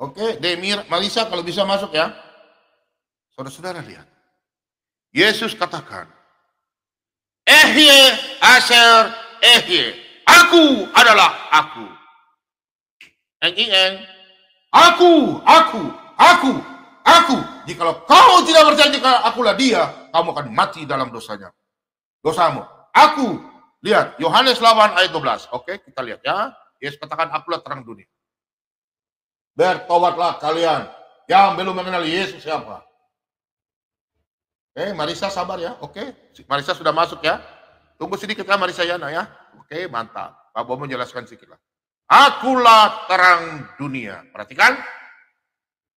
Oke, Demir, Marisa kalau bisa masuk ya. Saudara-saudara lihat. Yesus katakan, Ehye, Asher, Ehye. Aku adalah aku. Eng. Aku. Jikalau kau tidak percaya jika akulah dia, kamu akan mati dalam dosamu. Aku. Lihat, Yohanes 8 ayat 12. Oke, kita lihat ya. Yesus katakan, akulah terang dunia. Bertobatlah kalian yang belum mengenal Yesus siapa. Marisa sabar ya. Oke, Marisa sudah masuk ya. Tunggu sedikit ya Marisa ya, ya. Oke, mantap. Pak Bomo menjelaskan sedikit lah. Akulah terang dunia. Perhatikan.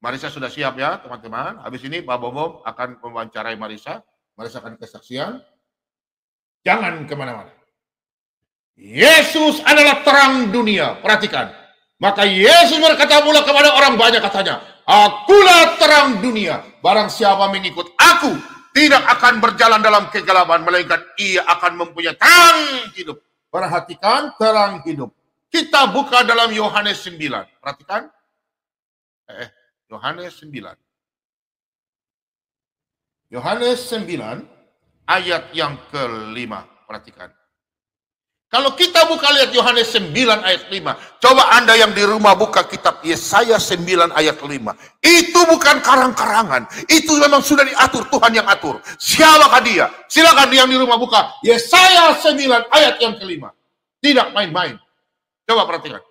Marisa sudah siap ya teman-teman. Habis ini Pak Bomo akan mewawancarai Marisa. Marisa akan kesaksian. Jangan kemana-mana. Yesus adalah terang dunia. Perhatikan. Maka Yesus berkata pula kepada orang banyak katanya, akulah terang dunia. Barang siapa mengikut aku, tidak akan berjalan dalam kegelapan, melainkan ia akan mempunyai terang hidup. Perhatikan terang hidup. Kita buka dalam Yohanes 9. Perhatikan. Yohanes 9. Yohanes 9 ayat yang kelima. Perhatikan. Kalau kita buka lihat Yohanes 9 ayat 5. Coba Anda yang di rumah buka kitab Yesaya 9 ayat 5. Itu bukan karang-karangan. Itu memang sudah diatur, Tuhan yang atur. Siapakah dia? Silakan yang di rumah buka Yesaya 9 ayat yang kelima. Tidak main-main. Coba perhatikan.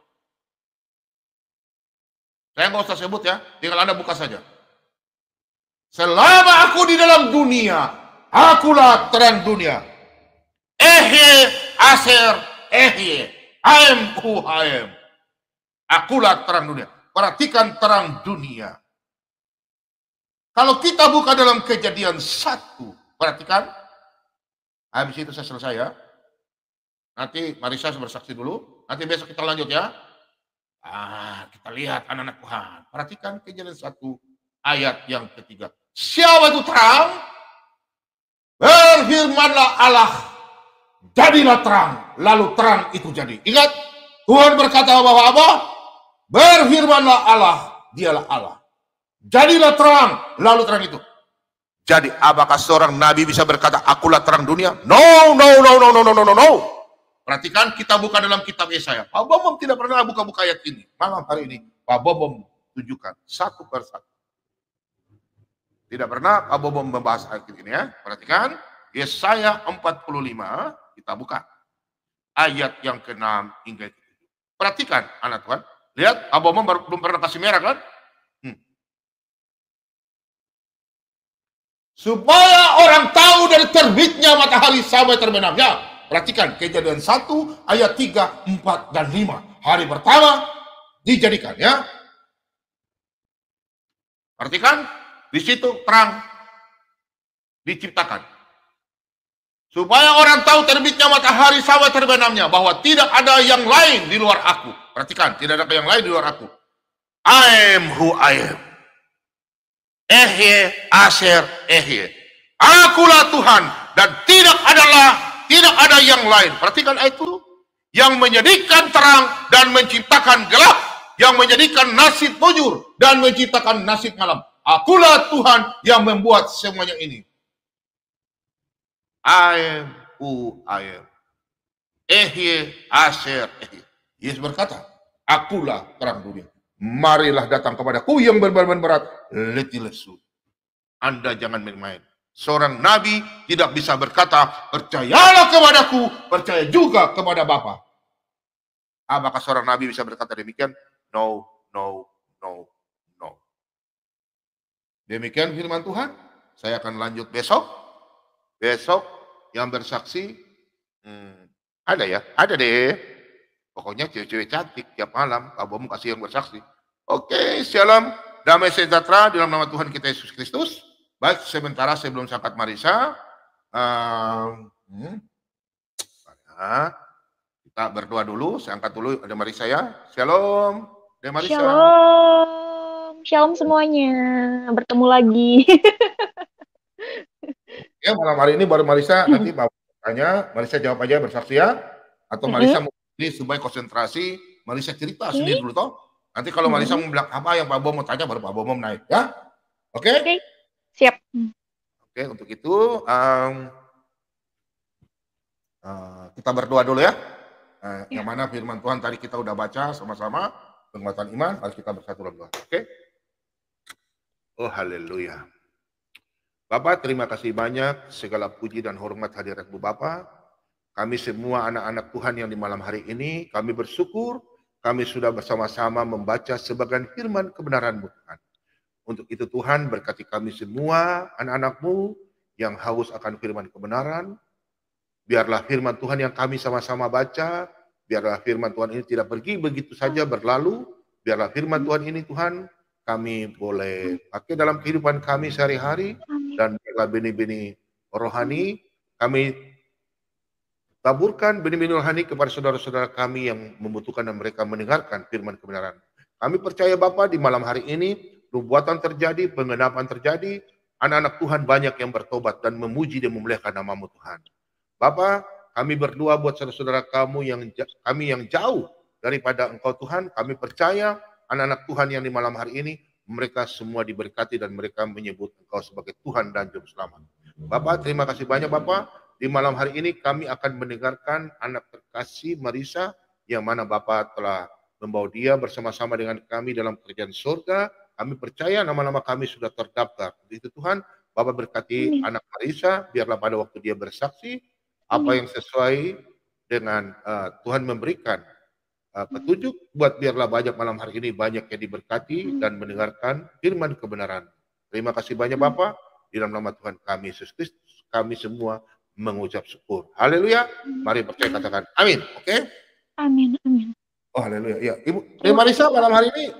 Saya nggak usah sebut ya. Tinggal Anda buka saja. Selama aku di dalam dunia, akulah terang dunia. Ehye, Asher, Ehye, I am who I am. Akulah terang dunia. Perhatikan terang dunia. Kalau kita buka dalam Kejadian 1, perhatikan. Habis itu saya selesai ya. Nanti Marisa bersaksi dulu. Nanti besok kita lanjut ya. Kita lihat anak-anak Tuhan. Perhatikan Kejadian 1 ayat yang ketiga. Siapa itu terang? Berfirmanlah Allah. Jadilah terang, lalu terang itu jadi. Ingat, Tuhan berkata bahwa apa? Berfirmanlah Allah, dialah Allah. Jadilah terang, lalu terang itu. Jadi, apakah seorang nabi bisa berkata, akulah terang dunia? No. Perhatikan, kita buka dalam kitab Yesaya. Pak Bom tidak pernah buka-buka ayat ini. Malam hari ini, Pak Bom tunjukkan satu persatu. Tidak pernah Pak Bom membahas ayat ini ya. Perhatikan, Yesaya 45. Kita buka ayat yang ke-6 hingga ke-7. Perhatikan anak Tuhan. Lihat, Abang belum pernah kasih merah kan? Supaya orang tahu dari terbitnya matahari sampai terbenamnya. Perhatikan Kejadian 1 ayat 3, 4, dan 5. Hari pertama dijadikan ya. Perhatikan, di situ terang diciptakan. Supaya orang tahu terbitnya matahari sampai terbenamnya, bahwa tidak ada yang lain di luar aku. Perhatikan, tidak ada yang lain di luar aku. I am who I am. Ehye, Asher, Ehye. Akulah Tuhan, dan tidak ada yang lain. Perhatikan itu, yang menjadikan terang dan menciptakan gelap, yang menjadikan nasib bujur dan menciptakan nasib malam. Akulah Tuhan yang membuat semuanya ini. I am who I am. Ehye, Asher, Ehye. Yesus berkata, akulah terang dunia. Marilah datang kepadaku yang berbeban berat, letih lesu. Anda jangan main-main. Seorang nabi tidak bisa berkata, percayalah kepadaku, percaya juga kepada Bapa. Apakah seorang nabi bisa berkata demikian? No. Demikian firman Tuhan. Saya akan lanjut besok. Besok yang bersaksi ada ya, ada deh. Pokoknya cewek-cewek cantik tiap malam. Kamu kasih yang bersaksi. Oke, shalom, damai sejahtera dalam nama Tuhan kita Yesus Kristus. Baik, sementara sebelum saya angkat Marisa, kita berdoa dulu. Saya angkat dulu ada Marisa ya. Shalom, ada Marisa. Shalom semuanya. Bertemu lagi. Ya, malam hari ini baru Marisa, nanti Bapak tanya, Marisa jawab aja bersaksi ya. Atau Marisa mau supaya konsentrasi, Marisa cerita sendiri dulu toh. Nanti kalau Marisa mau bilang apa yang Pak Bom mau tanya, baru Pak Bom naik ya. Oke? Oke, siap. Oke, untuk itu kita berdoa dulu ya. Yang mana firman Tuhan tadi kita udah baca sama-sama, penguatan iman, mari kita bersatu dalam doa. Oke? Oh haleluya. Bapak, terima kasih banyak, segala puji dan hormat hadiratmu Bapak. Kami semua anak-anak Tuhan yang di malam hari ini, kami bersyukur, kami sudah bersama-sama membaca sebagian firman kebenaran-Mu Tuhan. Untuk itu Tuhan berkati kami semua, anak-anak-Mu yang haus akan firman kebenaran. Biarlah firman Tuhan yang kami sama-sama baca, biarlah firman Tuhan ini tidak pergi begitu saja berlalu. Biarlah firman Tuhan ini Tuhan kami boleh pakai dalam kehidupan kami sehari-hari. Dan biarlah benih-benih rohani kami taburkan benih-benih rohani kepada saudara-saudara kami yang membutuhkan dan mereka mendengarkan firman kebenaran. Kami percaya Bapa di malam hari ini nubuatan terjadi, pengenapan terjadi, anak-anak Tuhan banyak yang bertobat dan memuji dan memuliakan nama-Mu Tuhan. Bapa, kami berdoa buat saudara-saudara kami yang jauh daripada Engkau Tuhan. Kami percaya anak-anak Tuhan yang di malam hari ini mereka semua diberkati dan mereka menyebut Engkau sebagai Tuhan dan Juru Selamat. Bapak, terima kasih banyak Bapak. Di malam hari ini kami akan mendengarkan anak terkasih Marisa yang mana Bapak telah membawa dia bersama-sama dengan kami dalam kerjaan surga. Kami percaya nama-nama kami sudah terdaftar. Itu Tuhan, Bapak berkati anak Marisa, biarlah pada waktu dia bersaksi, apa yang sesuai dengan Tuhan memberikan petunjuk buat biarlah banyak malam hari ini banyak yang diberkati dan mendengarkan firman kebenaran. Terima kasih banyak Bapak, di dalam nama Tuhan kami Yesus Kristus kami semua mengucap syukur. Haleluya. Mari percaya katakan amin. Oke? Amin, amin. Oh haleluya. Ya, Ibu Marisa malam hari ini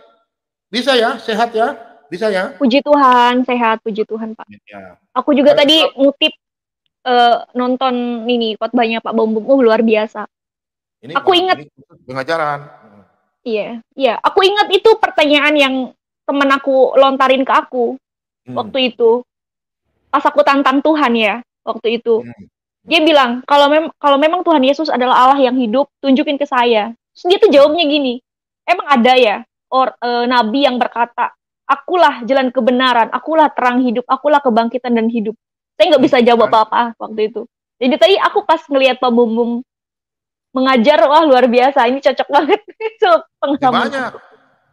bisa ya, sehat ya? Bisa ya? Puji Tuhan, sehat, puji Tuhan Pak. Ya. Aku juga tadi ngutip nonton ini khotbahnya Pak Bom luar biasa. Ini aku ingat pengajaran. Iya, aku ingat itu pertanyaan yang temen aku lontarin ke aku waktu itu. Pas aku tantang Tuhan ya, waktu itu. Dia bilang, kalau memang Tuhan Yesus adalah Allah yang hidup, tunjukin ke saya. Terus dia tuh jawabnya gini, emang ada ya nabi yang berkata, akulah jalan kebenaran, akulah terang hidup, akulah kebangkitan dan hidup. Saya nggak bisa jawab apa-apa waktu itu. Jadi tadi aku pas ngelihat Pak Bum mengajar, wah luar biasa, ini cocok banget. Pengalaman. Banyak.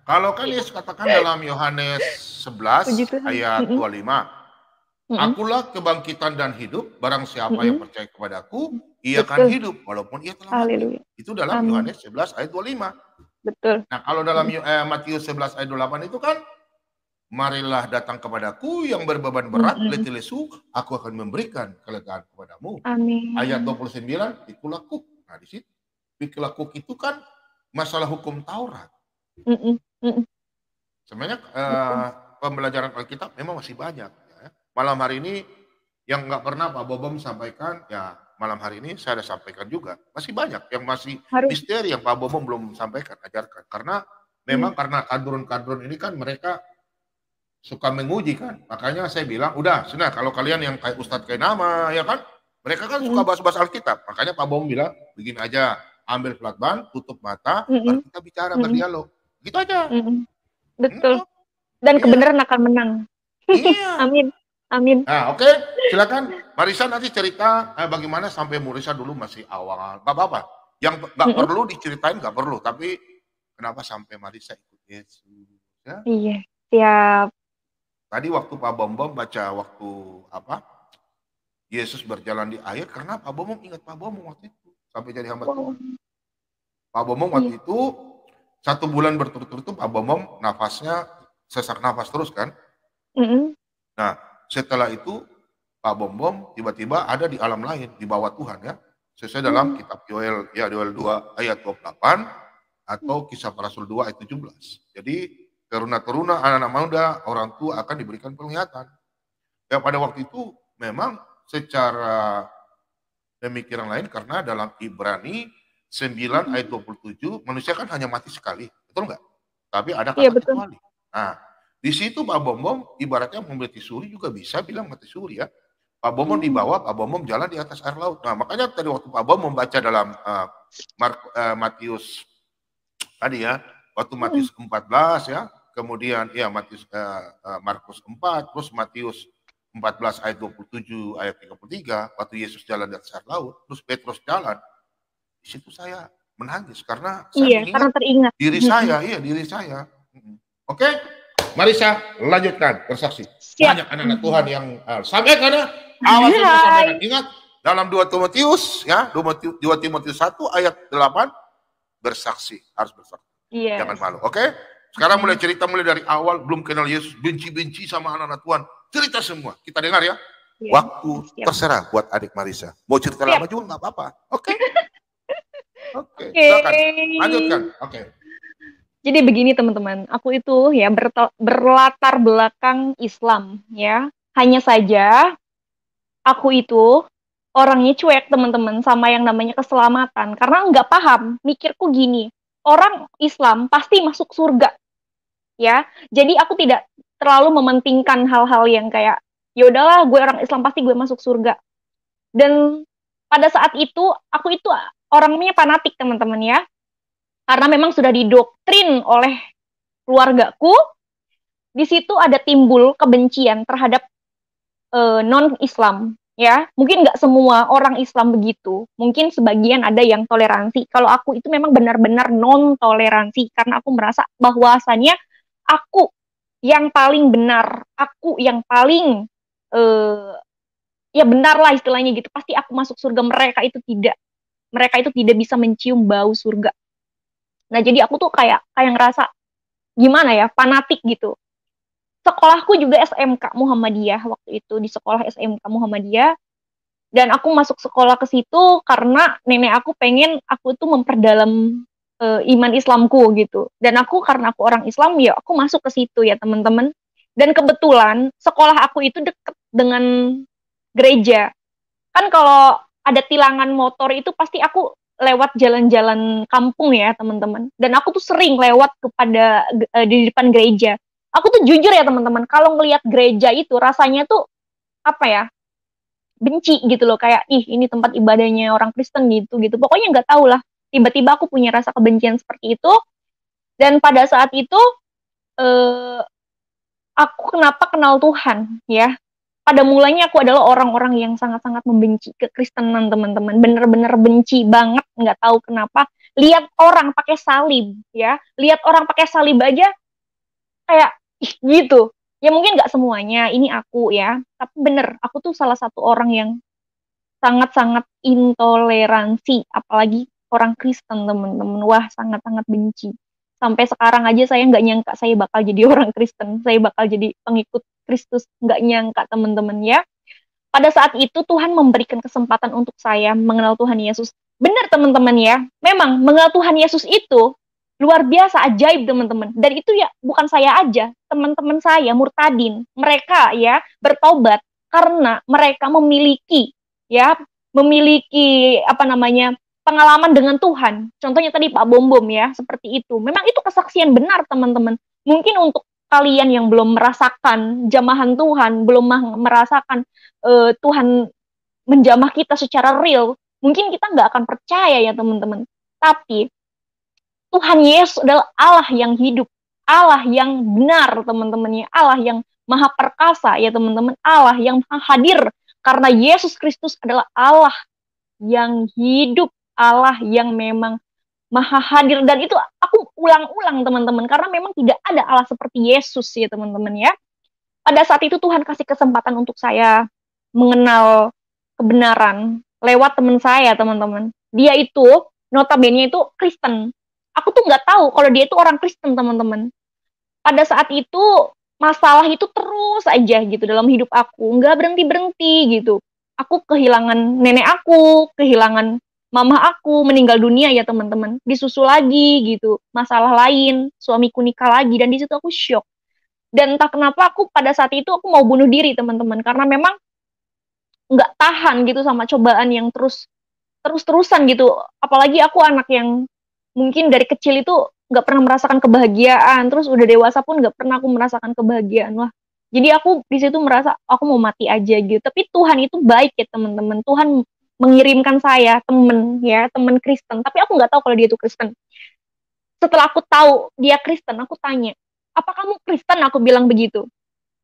Kalau kan Yesus katakan dalam Yohanes 11 ayat 25, akulah kebangkitan dan hidup, barang siapa yang percaya kepadaku, ia akan hidup walaupun ia telah mati. Itu dalam Yohanes 11 ayat 25. Betul. Nah kalau dalam Matius 11 ayat 28 itu kan, marilah datang kepadaku yang berbeban berat, letih lesu, aku akan memberikan kelegaan kepadamu. Amin. Ayat 29, ikulah kuk. Nah di situ, ikulah kuk itu kan masalah hukum Taurat. Sebenarnya pembelajaran Alkitab memang masih banyak. Ya. Malam hari ini yang nggak pernah Pak Bobom sampaikan, ya malam hari ini saya ada sampaikan juga. Masih banyak yang masih misteri yang Pak Bobom belum sampaikan, ajarkan. Karena memang karena kadrun-kadrun ini kan mereka suka menguji kan. Makanya saya bilang, udah, sudah kalau kalian yang kayak Ustadz kayak nama, ya kan, mereka kan suka bahas-bahas Alkitab. Makanya Pak Bom bilang, begini aja, ambil platban, tutup mata, baru kita bicara, berdialog. Gitu aja. Betul. Dan kebenaran akan menang. Iya. Amin. Amin. Nah, oke. Silakan Marisa nanti cerita bagaimana sampai Marisa dulu masih awal. Gak apa-apa. Yang gak perlu diceritain gak perlu. Tapi kenapa sampai Marisa ikut Yesus. Ya? Iya. Siap. Tadi waktu Pak Bom baca waktu apa? Yesus berjalan di air, karena Pak Bom ingat Pak Bom waktu itu sampai jadi hamba Tuhan. Pak Bom waktu itu 1 bulan berturut-turut Pak Bom nafasnya sesak nafas terus kan. Nah setelah itu Pak Bom tiba-tiba ada di alam lain di bawah Tuhan ya. Sesuai dalam kitab Yoel 2 ayat 28 atau Kisah Para Rasul 2 ayat 17. Jadi teruna-teruna anak-anak muda orang tua akan diberikan penglihatan. Ya pada waktu itu memang secara pemikiran lain karena dalam Ibrani 9 ayat 27 manusia kan hanya mati sekali, betul nggak? Tapi ada kata kecuali. Nah, di situ Pak Bom ibaratnya membeli suri juga bisa bilang mati suri ya. Pak Bom di bawah, Pak Bom jalan di atas air laut. Nah, makanya tadi waktu Pak Bom membaca dalam Matius tadi ya, Waktu Matius 14 ya, kemudian ya Markus 4, terus Matius 14 ayat 27 ayat 33, waktu Yesus jalan di atas air laut, terus Petrus jalan. Di situ saya menangis karena saya mengingat teringat diri saya. Oke, Marisa lanjutkan bersaksi. Banyak anak-anak Tuhan yang sampaikan ya. Awas untuk sampaikan. Ingat dalam 2 Timotius ya, 2 Timotius 1 ayat 8 bersaksi, harus bersaksi. Jangan malu. Oke? Sekarang mulai cerita mulai dari awal, belum kenal Yesus, benci-benci sama anak-anak Tuhan. Cerita semua. Kita dengar ya. Waktu terserah buat adik Marisa. Mau cerita lama juga nggak apa-apa. Oke? Oke. Silakan. Lanjutkan. Oke. Jadi begini teman-teman, aku itu ya berlatar belakang Islam ya. Hanya saja aku itu orangnya cuek teman-teman sama yang namanya keselamatan. Karena nggak paham, mikirku gini, orang Islam pasti masuk surga. Ya, jadi aku tidak terlalu mementingkan hal-hal yang kayak, ya udahlah gue orang Islam pasti gue masuk surga. Dan pada saat itu, aku itu orangnya fanatik teman-teman ya. Karena memang sudah didoktrin oleh keluargaku, di situ ada timbul kebencian terhadap non-Islam, ya. Mungkin nggak semua orang Islam begitu. Mungkin sebagian ada yang toleransi. Kalau aku itu memang benar-benar non-toleransi, karena aku merasa bahwasannya aku yang paling benar, aku yang paling ya benar lah istilahnya gitu. Pasti aku masuk surga, mereka itu tidak. Mereka itu tidak bisa mencium bau surga. Nah, jadi aku tuh kayak ngerasa gimana ya, fanatik gitu. Sekolahku juga SMK Muhammadiyah waktu itu, di sekolah SMK Muhammadiyah. Dan aku masuk sekolah ke situ karena nenek aku pengen aku tuh memperdalam iman Islamku gitu. Dan karena aku orang Islam, ya aku masuk ke situ ya teman-teman. Dan kebetulan sekolah aku itu deket dengan gereja. Kan kalau ada tilangan motor itu pasti aku lewat jalan-jalan kampung ya teman-teman. Dan aku tuh sering lewat di depan gereja. Aku tuh jujur ya teman-teman, kalau ngelihat gereja itu rasanya tuh apa ya, benci gitu loh, kayak ih ini tempat ibadahnya orang Kristen gitu. Pokoknya nggak tahu lah. Tiba-tiba aku punya rasa kebencian seperti itu. Dan pada saat itu aku kenapa kenal Tuhan ya? Pada mulanya aku adalah orang-orang yang sangat-sangat membenci kekristenan teman-teman, bener-bener benci banget, nggak tahu kenapa. Lihat orang pakai salib ya, lihat orang pakai salib aja kayak ih gitu. Ya mungkin nggak semuanya, ini aku ya, tapi bener, aku tuh salah satu orang yang sangat-sangat intoleransi, apalagi orang Kristen teman-teman. Wah, sangat-sangat benci. Sampai sekarang aja saya nggak nyangka saya bakal jadi orang Kristen, saya bakal jadi pengikut Kristus, nggak nyangka teman-teman ya. Pada saat itu Tuhan memberikan kesempatan untuk saya mengenal Tuhan Yesus. Benar teman-teman ya, memang mengenal Tuhan Yesus itu luar biasa, ajaib teman-teman. Dan itu ya bukan saya aja, teman-teman saya murtadin, mereka ya bertobat karena mereka memiliki pengalaman dengan Tuhan. Contohnya tadi Pak Bom ya, seperti itu. Memang itu kesaksian benar teman-teman. Mungkin untuk kalian yang belum merasakan jamahan Tuhan, belum merasakan Tuhan menjamah kita secara real, mungkin kita nggak akan percaya ya teman-teman. Tapi Tuhan Yesus adalah Allah yang hidup, Allah yang benar teman-teman ya, Allah yang maha perkasa ya teman-teman, Allah yang maha hadir, karena Yesus Kristus adalah Allah yang hidup, Allah yang memang maha hadir. Dan itu aku ulang-ulang teman-teman, karena memang tidak ada Allah seperti Yesus ya teman-teman ya. Pada saat itu Tuhan kasih kesempatan untuk saya mengenal kebenaran lewat teman saya teman-teman. Dia itu notabene itu Kristen. Aku tuh nggak tahu kalau dia itu orang Kristen teman-teman. Pada saat itu masalah itu terus aja gitu dalam hidup aku, nggak berhenti-berhenti gitu. Aku kehilangan nenek aku, kehilangan mama aku, meninggal dunia ya teman-teman. Disusul lagi gitu, masalah lain, suamiku nikah lagi, dan di situ aku shock. Dan entah kenapa aku pada saat itu aku mau bunuh diri teman-teman, karena memang nggak tahan gitu sama cobaan yang terus-terusan gitu. Apalagi aku anak yang mungkin dari kecil itu nggak pernah merasakan kebahagiaan, terus udah dewasa pun nggak pernah aku merasakan kebahagiaan. Wah, jadi aku di situ merasa aku mau mati aja gitu. Tapi Tuhan itu baik ya teman-teman. Tuhan mengirimkan saya temen Kristen, tapi aku nggak tahu kalau dia itu Kristen. setelah aku tahu dia Kristen, aku tanya, apa kamu Kristen? Aku bilang begitu.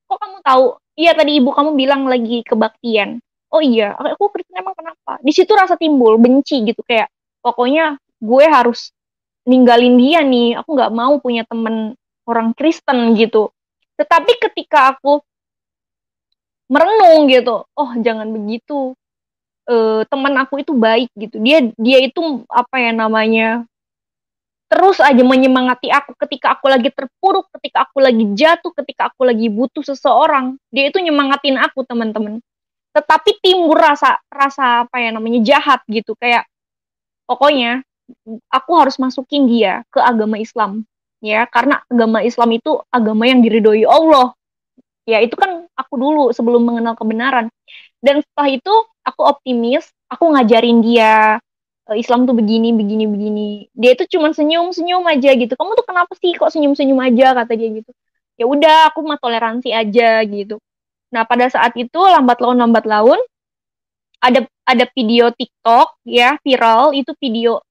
Kok kamu tahu? Iya, tadi ibu kamu bilang lagi kebaktian. Oh iya, aku Kristen, emang kenapa? Di situ rasa timbul benci gitu, kayak pokoknya gue harus ninggalin dia nih, aku nggak mau punya temen orang Kristen gitu. Tetapi ketika aku merenung gitu, oh jangan begitu, teman aku itu baik gitu, dia itu apa ya namanya, terus aja menyemangati aku ketika aku lagi terpuruk, ketika aku lagi jatuh, ketika aku lagi butuh seseorang, dia itu nyemangatin aku, teman-teman. Tetapi timbul rasa rasa apa ya namanya, jahat gitu, kayak pokoknya aku harus masukin dia ke agama Islam, ya, karena agama Islam itu agama yang diridhoi Allah. Ya, itu kan aku dulu sebelum mengenal kebenaran. Dan setelah itu aku optimis, aku ngajarin dia Islam tuh begini, begini, begini. Dia itu cuma senyum-senyum aja gitu. Kamu tuh kenapa sih kok senyum-senyum aja, kata dia gitu. Ya udah, aku mah toleransi aja gitu. Nah, pada saat itu lambat laun ada video TikTok ya viral, itu video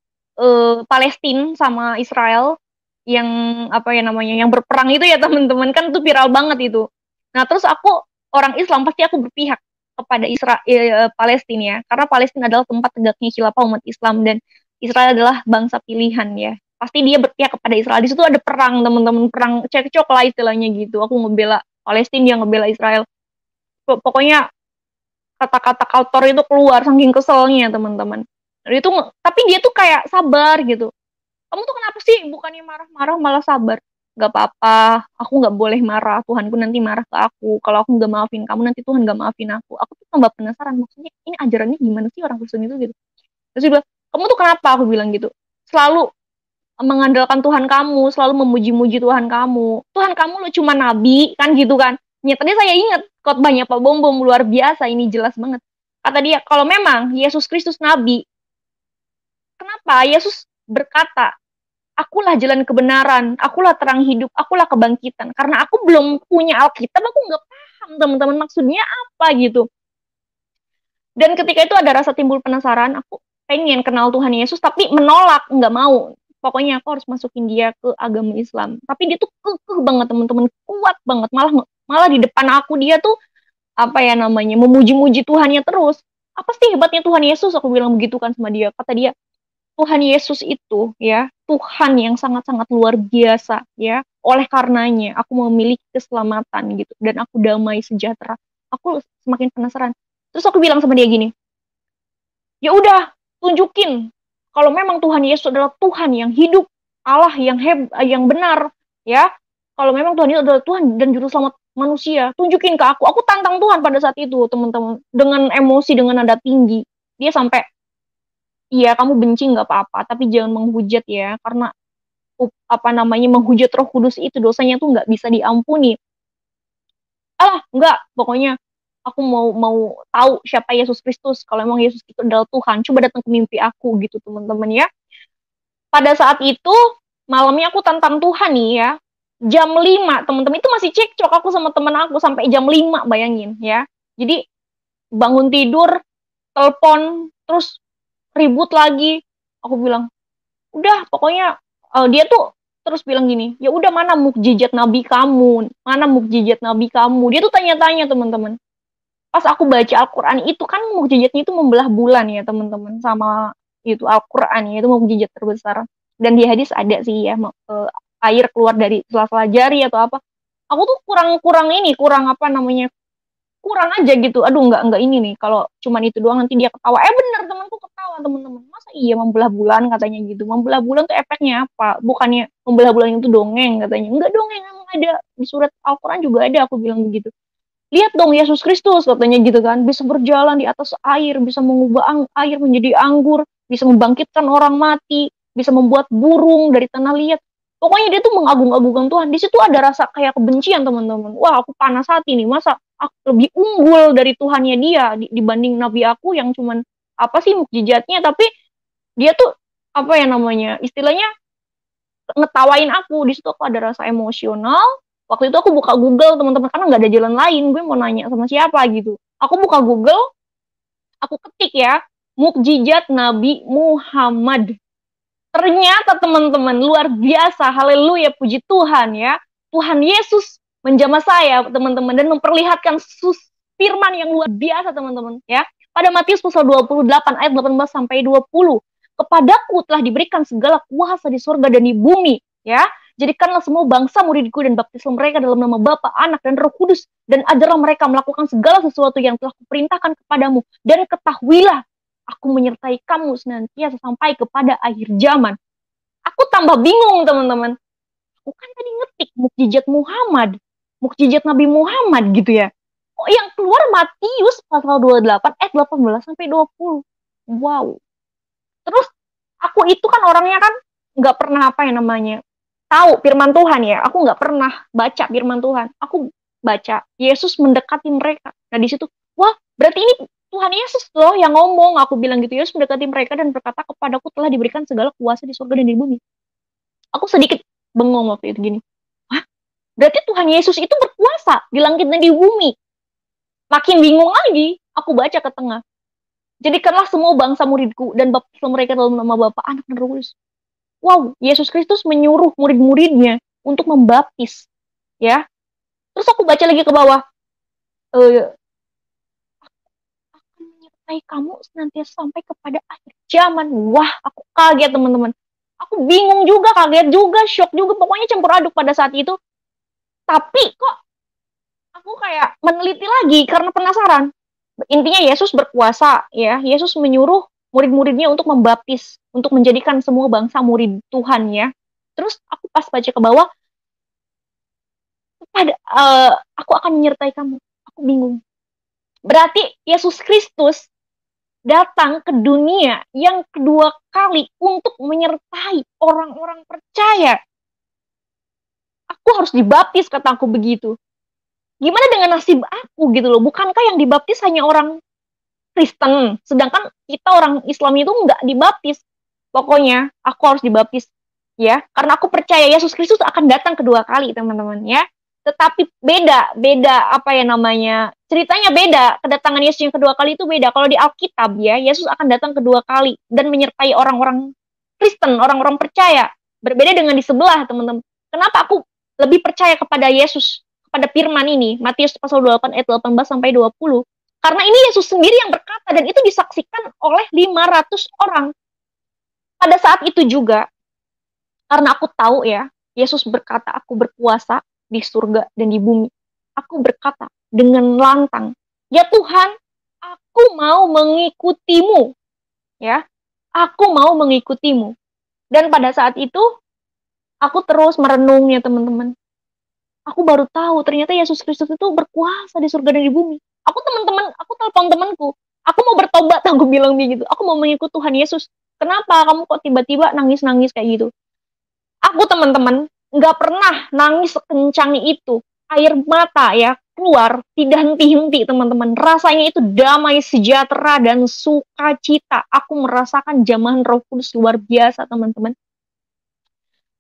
Palestina sama Israel yang apa ya namanya, yang berperang itu ya teman-teman, kan itu viral banget itu. Nah, terus aku orang Islam pasti aku berpihak kepada Palestina ya, karena Palestina adalah tempat tegaknya khilafah umat Islam dan Israel adalah bangsa pilihan ya. Pasti dia berpihak kepada Israel. Di situ ada perang, teman-teman, perang cekcok lah istilahnya gitu. Aku ngebela Palestina, dia ngebela Israel. Pokoknya kata-kata kotor itu keluar saking keselnya, teman-teman. Itu, tapi dia tuh kayak sabar gitu. Kamu tuh kenapa sih bukannya marah-marah malah sabar? Gak apa-apa, aku gak boleh marah, Tuhanku nanti marah ke aku. Kalau aku gak maafin kamu, nanti Tuhan gak maafin aku. Aku tuh tambah penasaran, maksudnya ini ajarannya gimana sih orang Kristen itu gitu. Terus dia bilang, kamu tuh kenapa? Aku bilang gitu. Selalu mengandalkan Tuhan kamu, selalu memuji-muji Tuhan kamu. Tuhan kamu lo cuma nabi, kan gitu kan. Tadi saya ingat khotbahnya Pak Bom Bom, luar biasa, ini jelas banget. Kata dia, kalau memang Yesus Kristus nabi, kenapa Yesus berkata, akulah jalan kebenaran, akulah terang hidup, akulah kebangkitan. Karena aku belum punya Alkitab, aku nggak paham, teman-teman, maksudnya apa gitu. Dan ketika itu ada rasa timbul penasaran, aku pengen kenal Tuhan Yesus, tapi menolak, nggak mau. Pokoknya aku harus masukin dia ke agama Islam. Tapi dia tuh kekeh banget, teman-teman, kuat banget. Malah di depan aku dia tuh apa ya namanya, memuji-muji Tuhannya terus. Apa sih hebatnya Tuhan Yesus? Aku bilang begitu kan sama dia. Kata dia, Tuhan Yesus itu ya Tuhan yang sangat-sangat luar biasa ya. Oleh karenanya aku memiliki keselamatan gitu dan aku damai sejahtera. Aku semakin penasaran. Terus aku bilang sama dia gini, ya udah, tunjukin kalau memang Tuhan Yesus adalah Tuhan yang hidup, Allah yang benar ya. Kalau memang Tuhan itu adalah Tuhan dan juru selamat manusia, tunjukin ke aku. Aku tantang Tuhan pada saat itu, teman-teman, dengan emosi, dengan nada tinggi. Dia sampai, iya kamu benci nggak apa-apa, tapi jangan menghujat ya, karena apa namanya, menghujat Roh Kudus itu dosanya tuh nggak bisa diampuni. Enggak, pokoknya aku mau tahu siapa Yesus Kristus. Kalau emang Yesus itu adalah Tuhan, coba datang ke mimpi aku gitu, teman-teman ya. Pada saat itu malamnya aku tantang Tuhan nih ya. Jam 5, teman-teman, itu masih cekcok aku sama teman aku sampai jam 5, bayangin ya. Jadi bangun tidur, telepon, terus ribut lagi. Aku bilang, udah pokoknya dia tuh terus bilang gini, ya udah, mana mukjizat nabi kamu, mana mukjizat nabi kamu. Dia tuh tanya-tanya, teman-teman. Pas aku baca Al-Quran itu kan mukjizatnya itu membelah bulan ya, teman-teman, sama itu Al-Quran ya, itu mukjizat terbesar. Dan di hadis ada sih ya, air keluar dari sela-sela jari atau apa. Aku tuh kurang apa namanya, kurang aja gitu. Aduh, nggak ini nih, kalau cuman itu doang nanti dia ketawa. Bener, temanku ketawa, teman-teman. Masa iya membelah bulan, katanya gitu. Membelah bulan tuh efeknya apa? Bukannya membelah bulan itu dongeng, katanya. Enggak dongeng, emang ada di surat Al-Quran juga ada, aku bilang begitu. Lihat dong Yesus Kristus, katanya gitu kan, bisa berjalan di atas air, bisa mengubah air menjadi anggur, bisa membangkitkan orang mati, bisa membuat burung dari tanah liat. Pokoknya dia tuh mengagung-agungkan Tuhan. Di situ ada rasa kayak kebencian, teman-teman. Wah, aku panas hati nih, masa aku lebih unggul dari Tuhannya dia dibanding nabi aku yang cuman apa sih mukjizatnya, tapi dia tuh apa ya namanya, istilahnya ngetawain aku. Di situ aku ada rasa emosional. Waktu itu aku buka Google, teman-teman, karena nggak ada jalan lain, gue mau nanya sama siapa gitu. Aku buka Google, aku ketik ya, mukjizat Nabi Muhammad. Ternyata teman-teman, luar biasa, haleluya, puji Tuhan ya. Tuhan Yesus menjamah saya teman-teman dan memperlihatkan firman yang luar biasa teman-teman ya. Pada Matius pasal 28 ayat 18 sampai 20. Kepadaku telah diberikan segala kuasa di surga dan di bumi ya. Jadikanlah semua bangsa muridku dan baptislah mereka dalam nama Bapa, Anak dan Roh Kudus, dan ajarlah mereka melakukan segala sesuatu yang telah kuperintahkan kepadamu, dan ketahuilah aku menyertai kamu senantiasa sampai kepada akhir zaman. Aku tambah bingung teman-teman. Aku kan tadi ngetik mukjizat Muhammad, mukjizat Nabi Muhammad gitu ya. Oh, yang keluar Matius pasal 28 ayat 18 sampai 20. Wow. Terus aku itu kan orangnya kan nggak pernah apa yang namanya tahu firman Tuhan ya. Aku nggak pernah baca firman Tuhan. Aku baca Yesus mendekati mereka. Nah di situ, wah berarti ini Tuhan Yesus loh yang ngomong. Aku bilang gitu, Yesus mendekati mereka dan berkata, kepadaku telah diberikan segala kuasa di surga dan di bumi. Aku sedikit bengong waktu itu gini. Hah? Berarti Tuhan Yesus itu berkuasa di langit dan di bumi. Makin bingung lagi. Aku baca ke tengah. Jadikanlah semua bangsa muridku dan baptislah mereka dalam nama Bapa, Anak dan Roh Kudus. Wow, Yesus Kristus menyuruh murid-muridnya untuk membaptis, ya. Terus aku baca lagi ke bawah, akan menyertai kamu senantiasa sampai kepada akhir zaman. Wah, aku kaget teman-teman. Aku bingung juga, kaget juga, shock juga, pokoknya campur aduk pada saat itu. Tapi kok aku kayak meneliti lagi karena penasaran. Intinya Yesus berkuasa, ya. Yesus menyuruh murid-muridnya untuk membaptis, untuk menjadikan semua bangsa murid Tuhan ya. Terus aku pas baca ke bawah, aku akan menyertai kamu. Aku bingung. Berarti Yesus Kristus datang ke dunia yang kedua kali untuk menyertai orang-orang percaya. Aku harus dibaptis, kataku begitu. Gimana dengan nasib aku gitu loh? Bukankah yang dibaptis hanya orang Kristen, sedangkan kita orang Islam itu nggak dibaptis. Pokoknya aku harus dibaptis ya, karena aku percaya Yesus Kristus akan datang kedua kali teman-teman ya. Tetapi beda apa ya namanya, ceritanya beda. Kedatangan Yesus yang kedua kali itu beda. Kalau di Alkitab ya, Yesus akan datang kedua kali dan menyertai orang-orang Kristen, orang-orang percaya. Berbeda dengan di sebelah teman-teman. Kenapa aku lebih percaya kepada Yesus, kepada firman ini, Matius pasal 28 ayat 18 sampai 20? Karena ini Yesus sendiri yang berkata, dan itu disaksikan oleh 500 orang. Pada saat itu juga, karena aku tahu ya, Yesus berkata, aku berkuasa di surga dan di bumi. Aku berkata dengan lantang, ya Tuhan, aku mau mengikutimu. Ya, aku mau mengikutimu. Dan pada saat itu, aku terus merenung ya teman-teman. Aku baru tahu, ternyata Yesus Kristus itu berkuasa di surga dan di bumi. Aku telepon temanku, aku mau bertobat, aku bilang begitu. Aku mau mengikut Tuhan Yesus. Kenapa kamu kok tiba-tiba nangis-nangis kayak gitu? Aku teman-teman nggak pernah nangis sekencang itu. Air mata ya keluar, tidak henti-henti teman-teman. Rasanya itu damai, sejahtera, dan sukacita. Aku merasakan jamahan Roh Kudus luar biasa teman-teman.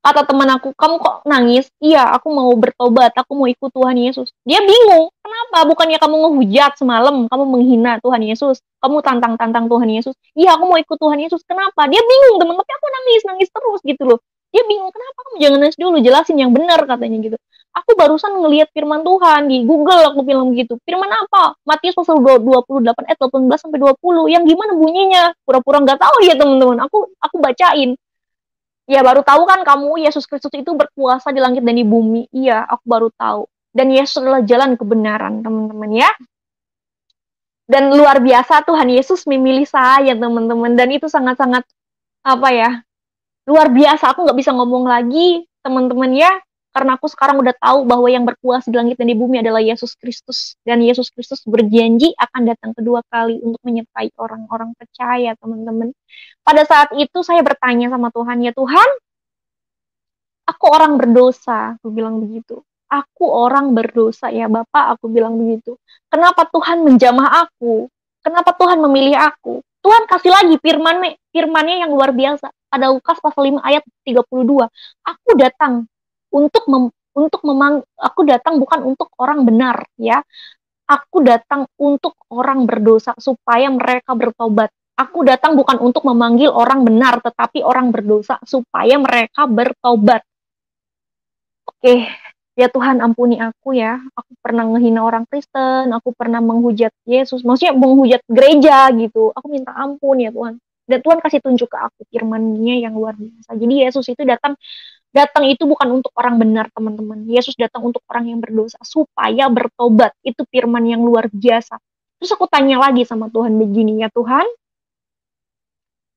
Kata teman aku, kamu kok nangis? Iya, aku mau bertobat, aku mau ikut Tuhan Yesus. Dia bingung, kenapa? Bukannya kamu ngehujat semalam, kamu menghina Tuhan Yesus, kamu tantang-tantang Tuhan Yesus. Iya, aku mau ikut Tuhan Yesus. Kenapa? Dia bingung, teman, tapi aku nangis terus gitu loh. Dia bingung, kenapa kamu jangan nangis dulu, jelasin yang benar katanya gitu. Aku barusan ngelihat firman Tuhan di Google, aku bilang gitu. Firman apa? Matius pasal 28 ayat 18 sampai 20. Yang gimana bunyinya? Pura-pura nggak tahu ya teman-teman. Aku bacain. Ya baru tahu kan kamu Yesus Kristus itu berkuasa di langit dan di bumi. Iya, aku baru tahu. Dan Yesus adalah jalan kebenaran, teman-teman ya. Dan luar biasa Tuhan Yesus memilih saya, teman-teman. Dan itu sangat-sangat apa ya? Luar biasa. Aku nggak bisa ngomong lagi, teman-teman ya. Karena aku sekarang udah tahu bahwa yang berkuasa di langit dan di bumi adalah Yesus Kristus. Dan Yesus Kristus berjanji akan datang kedua kali untuk menyertai orang-orang percaya, teman-teman. Pada saat itu saya bertanya sama Tuhan, ya Tuhan, aku orang berdosa, aku bilang begitu. Aku orang berdosa ya Bapak, aku bilang begitu. Kenapa Tuhan menjamah aku? Kenapa Tuhan memilih aku? Tuhan kasih lagi firman-Nya yang luar biasa. Pada Lukas pasal 5 ayat 32. Aku datang aku datang bukan untuk orang benar ya. Aku datang untuk orang berdosa supaya mereka bertobat. Aku datang bukan untuk memanggil orang benar, tetapi orang berdosa, supaya mereka bertobat. Oke, ya Tuhan ampuni aku ya. Aku pernah ngehina orang Kristen, aku pernah menghujat Yesus, maksudnya menghujat gereja gitu. Aku minta ampun ya Tuhan. Dan Tuhan kasih tunjuk ke aku firman-Nya yang luar biasa. Jadi Yesus itu datang datang itu bukan untuk orang benar, teman-teman. Yesus datang untuk orang yang berdosa, supaya bertobat. Itu firman yang luar biasa. Terus aku tanya lagi sama Tuhan begini, ya Tuhan,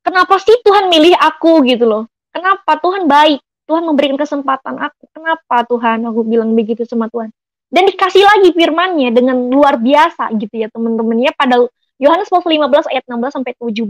kenapa sih Tuhan milih aku gitu loh? Kenapa Tuhan baik? Tuhan memberikan kesempatan aku. Kenapa Tuhan? Aku bilang begitu sama Tuhan. Dan dikasih lagi firman-Nya dengan luar biasa gitu ya teman-teman ya. Pada Yohanes pasal 15 ayat 16 sampai 17,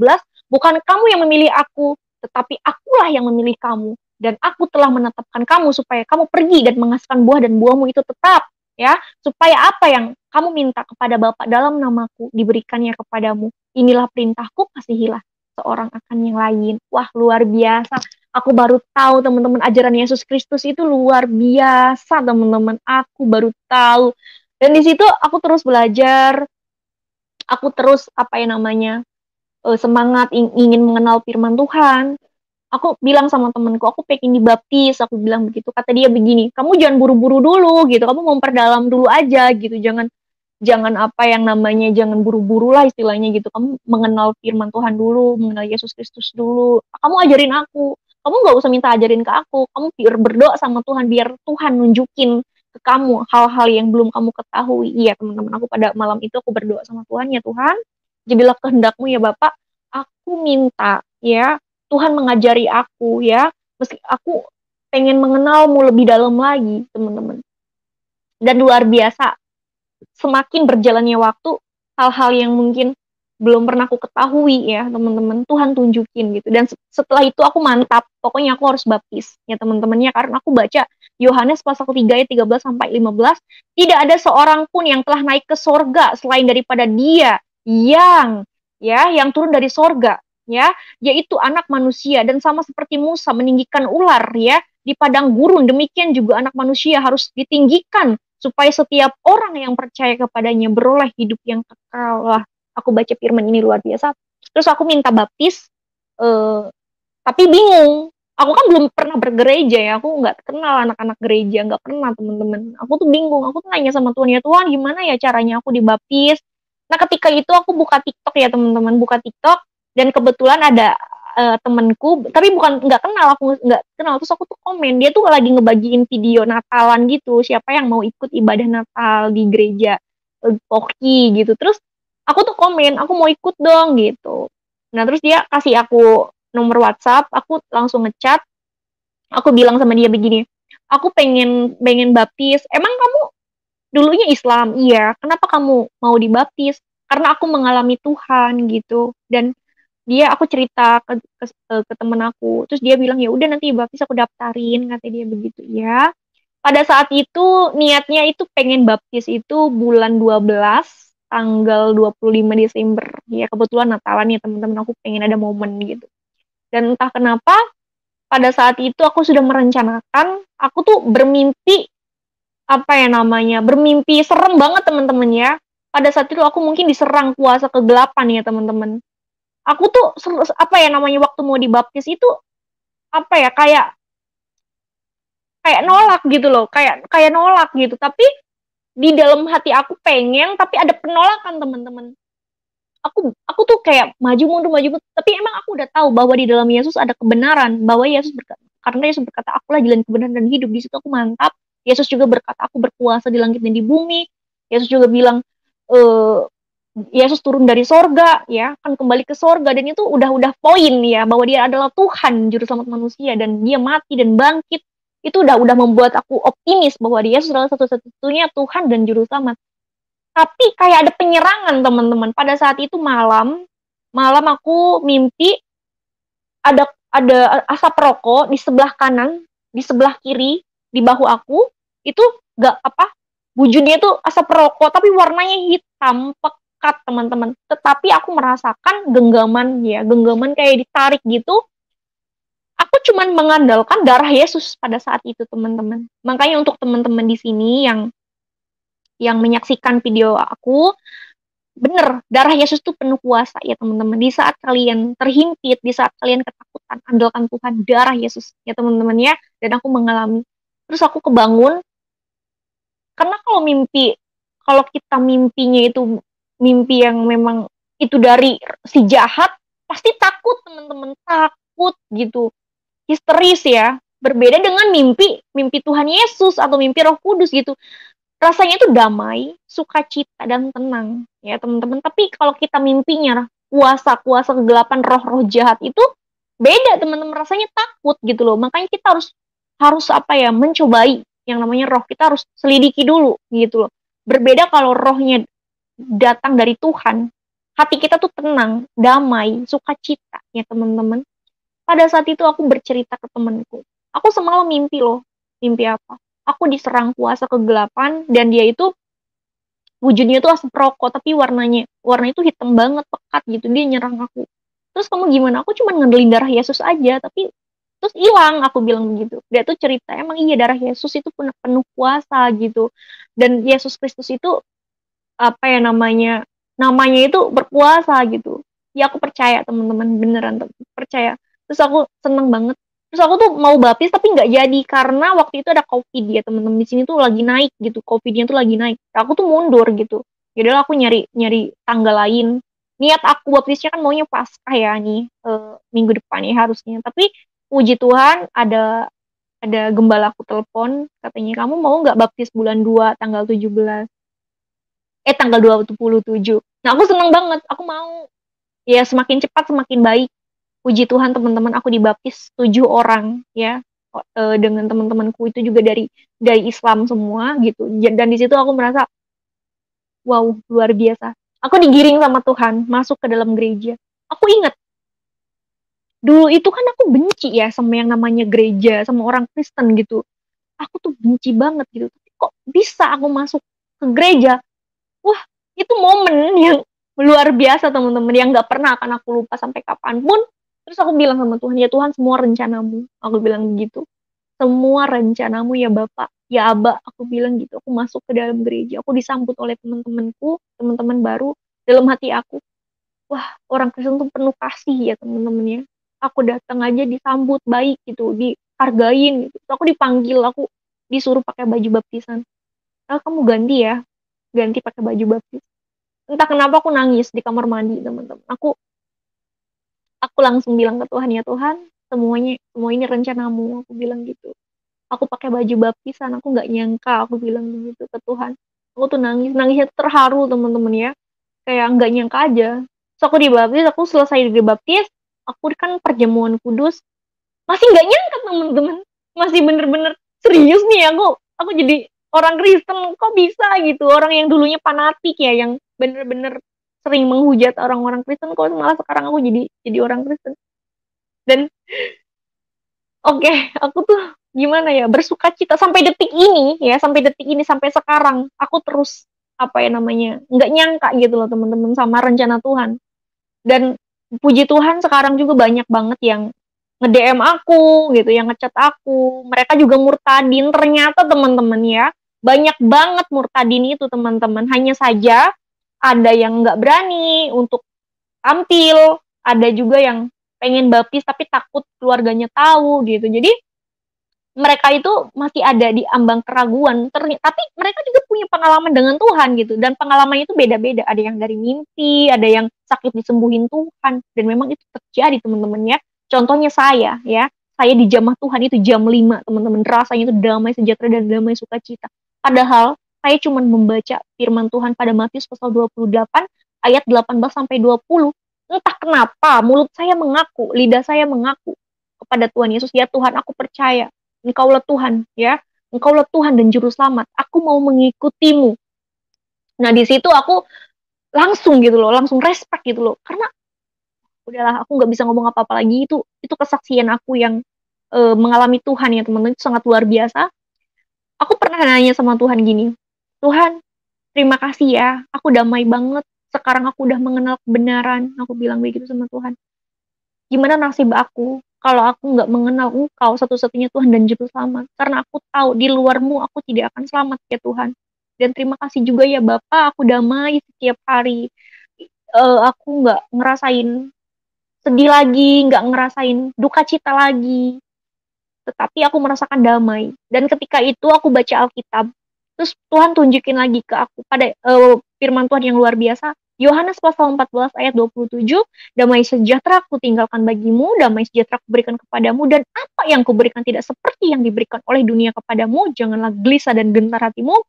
bukan kamu yang memilih aku, tetapi akulah yang memilih kamu. Dan aku telah menetapkan kamu supaya kamu pergi dan menghasilkan buah dan buahmu itu tetap. Ya, supaya apa yang kamu minta kepada Bapa dalam namaku diberikannya kepadamu. Inilah perintahku, kasihilah seorang akan yang lain. Wah, luar biasa. Aku baru tahu teman-teman ajaran Yesus Kristus itu luar biasa, teman-teman. Aku baru tahu. Dan di situ aku terus belajar, aku terus semangat ingin mengenal firman Tuhan. Aku bilang sama temanku, aku pengen dibaptis, aku bilang begitu. Kata dia begini, kamu jangan buru-buru dulu gitu, kamu memperdalam dulu aja gitu, jangan jangan buru-buru lah istilahnya gitu. Kamu mengenal firman Tuhan dulu, mengenal Yesus Kristus dulu. Kamu ajarin aku. Kamu nggak usah minta ajarin ke aku. Kamu biar berdoa sama Tuhan, biar Tuhan nunjukin ke kamu hal-hal yang belum kamu ketahui. Iya teman-teman, aku pada malam itu aku berdoa sama Tuhan, ya Tuhan, jadilah kehendakmu ya Bapak. Aku minta ya Tuhan mengajari aku ya, meski aku pengen mengenalmu lebih dalam lagi teman-teman. Dan luar biasa, semakin berjalannya waktu, hal-hal yang mungkin belum pernah aku ketahui ya teman-teman, Tuhan tunjukin gitu. Dan setelah itu aku mantap, pokoknya aku harus baptis ya teman-temannya, karena aku baca Yohanes pasal 3 ayat 13 sampai 15, tidak ada seorang pun yang telah naik ke sorga selain daripada Dia yang turun dari sorga, ya, yaitu anak manusia. Dan sama seperti Musa meninggikan ular ya di padang gurun, demikian juga anak manusia harus ditinggikan supaya setiap orang yang percaya kepadanya beroleh hidup yang kekal. Lah, aku baca firman ini luar biasa. Terus aku minta baptis, tapi bingung. Aku kan belum pernah bergereja ya, aku nggak kenal anak-anak gereja, nggak pernah teman-teman. Aku tuh bingung, aku tuh nanya sama Tuhan, ya Tuhan gimana ya caranya aku dibaptis. Nah ketika itu aku buka TikTok ya teman-teman, buka TikTok, dan kebetulan ada temenku, tapi bukan nggak kenal, aku nggak kenal. Terus aku tuh komen, dia tuh lagi ngebagiin video Natalan gitu, siapa yang mau ikut ibadah Natal di gereja Poki gitu. Terus aku tuh komen, aku mau ikut dong gitu. Nah terus dia kasih aku nomor WhatsApp, aku langsung ngechat, aku bilang sama dia begini, aku pengen baptis. Emang kamu dulunya Islam? Iya. Kenapa kamu mau dibaptis? Karena aku mengalami Tuhan gitu. Dan aku cerita ke temen aku, terus dia bilang ya udah nanti baptis aku daftarin, kata dia begitu ya. Pada saat itu niatnya itu pengen baptis itu bulan 12 tanggal 25 Desember ya, kebetulan Natalan ya teman-teman, aku pengen ada momen gitu. Dan entah kenapa pada saat itu aku sudah merencanakan, aku tuh bermimpi bermimpi serem banget teman-teman ya. Pada saat itu aku mungkin diserang kuasa kegelapan ya teman-teman. Aku tuh waktu mau dibaptis itu kayak nolak gitu loh, kayak nolak gitu. Tapi di dalam hati aku pengen, tapi ada penolakan teman-teman. Aku tuh kayak maju mundur, tapi emang aku udah tahu bahwa di dalam Yesus ada kebenaran, bahwa Yesus berkata, karena Yesus berkata akulah jalan kebenaran dan hidup. Di situ aku mantap. Yesus juga berkata aku berkuasa di langit dan di bumi. Yesus juga bilang Yesus turun dari sorga ya, akan kembali ke sorga, dan itu udah poin ya, bahwa dia adalah Tuhan juru selamat manusia dan dia mati dan bangkit. Itu udah membuat aku optimis bahwa dia Yesus adalah satu-satunya Tuhan dan juru selamat. Tapi kayak ada penyerangan teman-teman. Pada saat itu malam aku mimpi ada asap rokok di sebelah kanan, di sebelah kiri, di bahu aku. Itu wujudnya tuh asap rokok tapi warnanya hitam pekat teman-teman. Tetapi aku merasakan genggaman kayak ditarik gitu. Aku cuman mengandalkan darah Yesus pada saat itu teman-teman. Makanya untuk teman-teman di sini yang menyaksikan video aku, bener, darah Yesus tuh penuh kuasa ya teman-teman. Di saat kalian terhimpit, di saat kalian ketakutan, andalkan Tuhan, darah Yesus ya teman-teman ya. Dan aku mengalami. Terus aku kebangun, karena kalau kita mimpinya itu mimpi yang memang itu dari si jahat, pasti takut teman-teman, takut gitu, histeris ya. Berbeda dengan mimpi Tuhan Yesus atau mimpi Roh Kudus gitu. Rasanya itu damai, sukacita dan tenang ya teman-teman. Tapi kalau kita mimpinya kuasa-kuasa kegelapan, roh-roh jahat itu beda teman-teman, rasanya takut gitu loh. Makanya kita harus apa ya, mencobai yang namanya roh, kita harus selidiki dulu gitu loh. Berbeda kalau rohnya datang dari Tuhan, hati kita tuh tenang, damai, sukacita ya teman-teman. Pada saat itu aku bercerita ke temanku, aku semalam mimpi loh. Mimpi apa? Aku diserang kuasa kegelapan dan dia itu wujudnya tuh asap rokok tapi warna itu hitam banget, pekat gitu, dia nyerang aku. Terus kamu gimana? Aku cuma ngandelin darah Yesus aja, tapi terus hilang, aku bilang begitu. Dia tuh cerita, emang iya darah Yesus itu penuh kuasa gitu. Dan Yesus Kristus itu apa ya namanya itu berkuasa gitu. Ya aku percaya teman-teman, beneran percaya. Terus aku seneng banget. Terus aku tuh mau baptis tapi nggak jadi karena waktu itu ada COVID ya teman-teman, di sini tuh lagi naik gitu, COVID-nya tuh lagi naik. Aku tuh mundur gitu. Yaudah aku nyari tanggal lain. Niat aku baptisnya kan maunya Paskah ya nih, minggu depan ya harusnya. Tapi puji Tuhan ada gembala aku telepon, katanya kamu mau nggak baptis bulan 2 tanggal 17, tanggal 27. Nah aku seneng banget, aku mau. Ya semakin cepat semakin baik. Puji Tuhan teman-teman, aku dibaptis 7 orang ya, dengan teman-temanku itu juga dari Islam semua gitu. Dan di situ aku merasa wow, luar biasa. Aku digiring sama Tuhan masuk ke dalam gereja. Aku ingat dulu itu kan aku benci ya sama yang namanya gereja, sama orang Kristen gitu. Aku tuh benci banget gitu. Tapi kok bisa aku masuk ke gereja? Wah, itu momen yang luar biasa teman-teman, yang nggak pernah akan aku lupa sampai kapanpun. Terus aku bilang sama Tuhan, ya Tuhan, semua rencanamu, aku bilang begitu, semua rencanamu ya Bapak, ya Aba, aku bilang gitu. Aku masuk ke dalam gereja, aku disambut oleh teman-temanku, teman-teman baru. Dalam hati aku, wah, orang Kristen tuh penuh kasih ya teman-teman ya. Aku datang aja disambut baik gitu, dihargain gitu. Terus aku dipanggil, aku disuruh pakai baju baptisan. Kamu ganti ya, ganti pakai baju baptis. Entah kenapa aku nangis di kamar mandi teman-teman. Aku langsung bilang ke Tuhan, ya Tuhan, semua ini rencanamu, aku bilang gitu. Aku pakai baju baptisan, aku nggak nyangka, aku bilang begitu ke Tuhan. Aku tuh nangisnya terharu teman-teman ya, kayak nggak nyangka aja. So aku dibaptis, aku selesai dibaptis, aku kan perjamuan kudus, masih nggak nyangka teman-teman, masih bener-bener serius nih aku jadi orang Kristen. Kok bisa gitu, orang yang dulunya fanatik ya, yang bener-bener sering menghujat orang-orang Kristen, kok malah sekarang aku jadi orang Kristen. Dan oke, aku tuh gimana ya, bersuka cita sampai detik ini ya, sampai sekarang aku terus apa ya namanya, nggak nyangka gitu loh teman-teman sama rencana Tuhan. Dan puji Tuhan sekarang juga banyak banget yang nge-DM aku gitu, yang ngechat aku. Mereka juga murtadin ternyata teman-teman ya. Banyak banget murtadin itu teman-teman. Hanya saja ada yang nggak berani untuk tampil, ada juga yang pengen baptis tapi takut keluarganya tahu gitu. Jadi mereka itu masih ada di ambang keraguan, tapi mereka juga punya pengalaman dengan Tuhan gitu, dan pengalamannya itu beda-beda. Ada yang dari mimpi, ada yang sakit disembuhin Tuhan, dan memang itu terjadi teman-teman ya. Contohnya saya di jamah Tuhan itu jam 5 teman-teman, rasanya itu damai sejahtera dan damai sukacita. Padahal saya cuma membaca firman Tuhan pada Matius pasal 28 ayat 18 sampai 20. Entah kenapa mulut saya mengaku, lidah saya mengaku kepada Tuhan Yesus, ya Tuhan, aku percaya Engkaulah Tuhan ya, Engkaulah Tuhan dan Juru Selamat. Aku mau mengikutimu. Nah di situ aku langsung gitu loh, langsung respect gitu loh, karena udahlah aku nggak bisa ngomong apa-apa lagi. Itu kesaksian aku yang mengalami Tuhan ya teman-teman, itu sangat luar biasa. Aku pernah nanya sama Tuhan gini, Tuhan, terima kasih ya, aku damai banget. Sekarang aku udah mengenal kebenaran. Aku bilang begitu sama Tuhan. Gimana nasib aku kalau aku nggak mengenal Engkau satu-satunya Tuhan dan Juru Selamat? Karena aku tahu di luarmu aku tidak akan selamat ya Tuhan. Dan terima kasih juga ya Bapak, aku damai setiap hari. Aku nggak ngerasain sedih lagi, nggak ngerasain duka cita lagi, tetapi aku merasakan damai. Dan ketika itu aku baca Alkitab, terus Tuhan tunjukin lagi ke aku pada firman Tuhan yang luar biasa. Yohanes pasal 14 ayat 27, damai sejahtera aku tinggalkan bagimu, damai sejahtera aku berikan kepadamu, dan apa yang kuberikan tidak seperti yang diberikan oleh dunia kepadamu, janganlah gelisah dan gentar hatimu.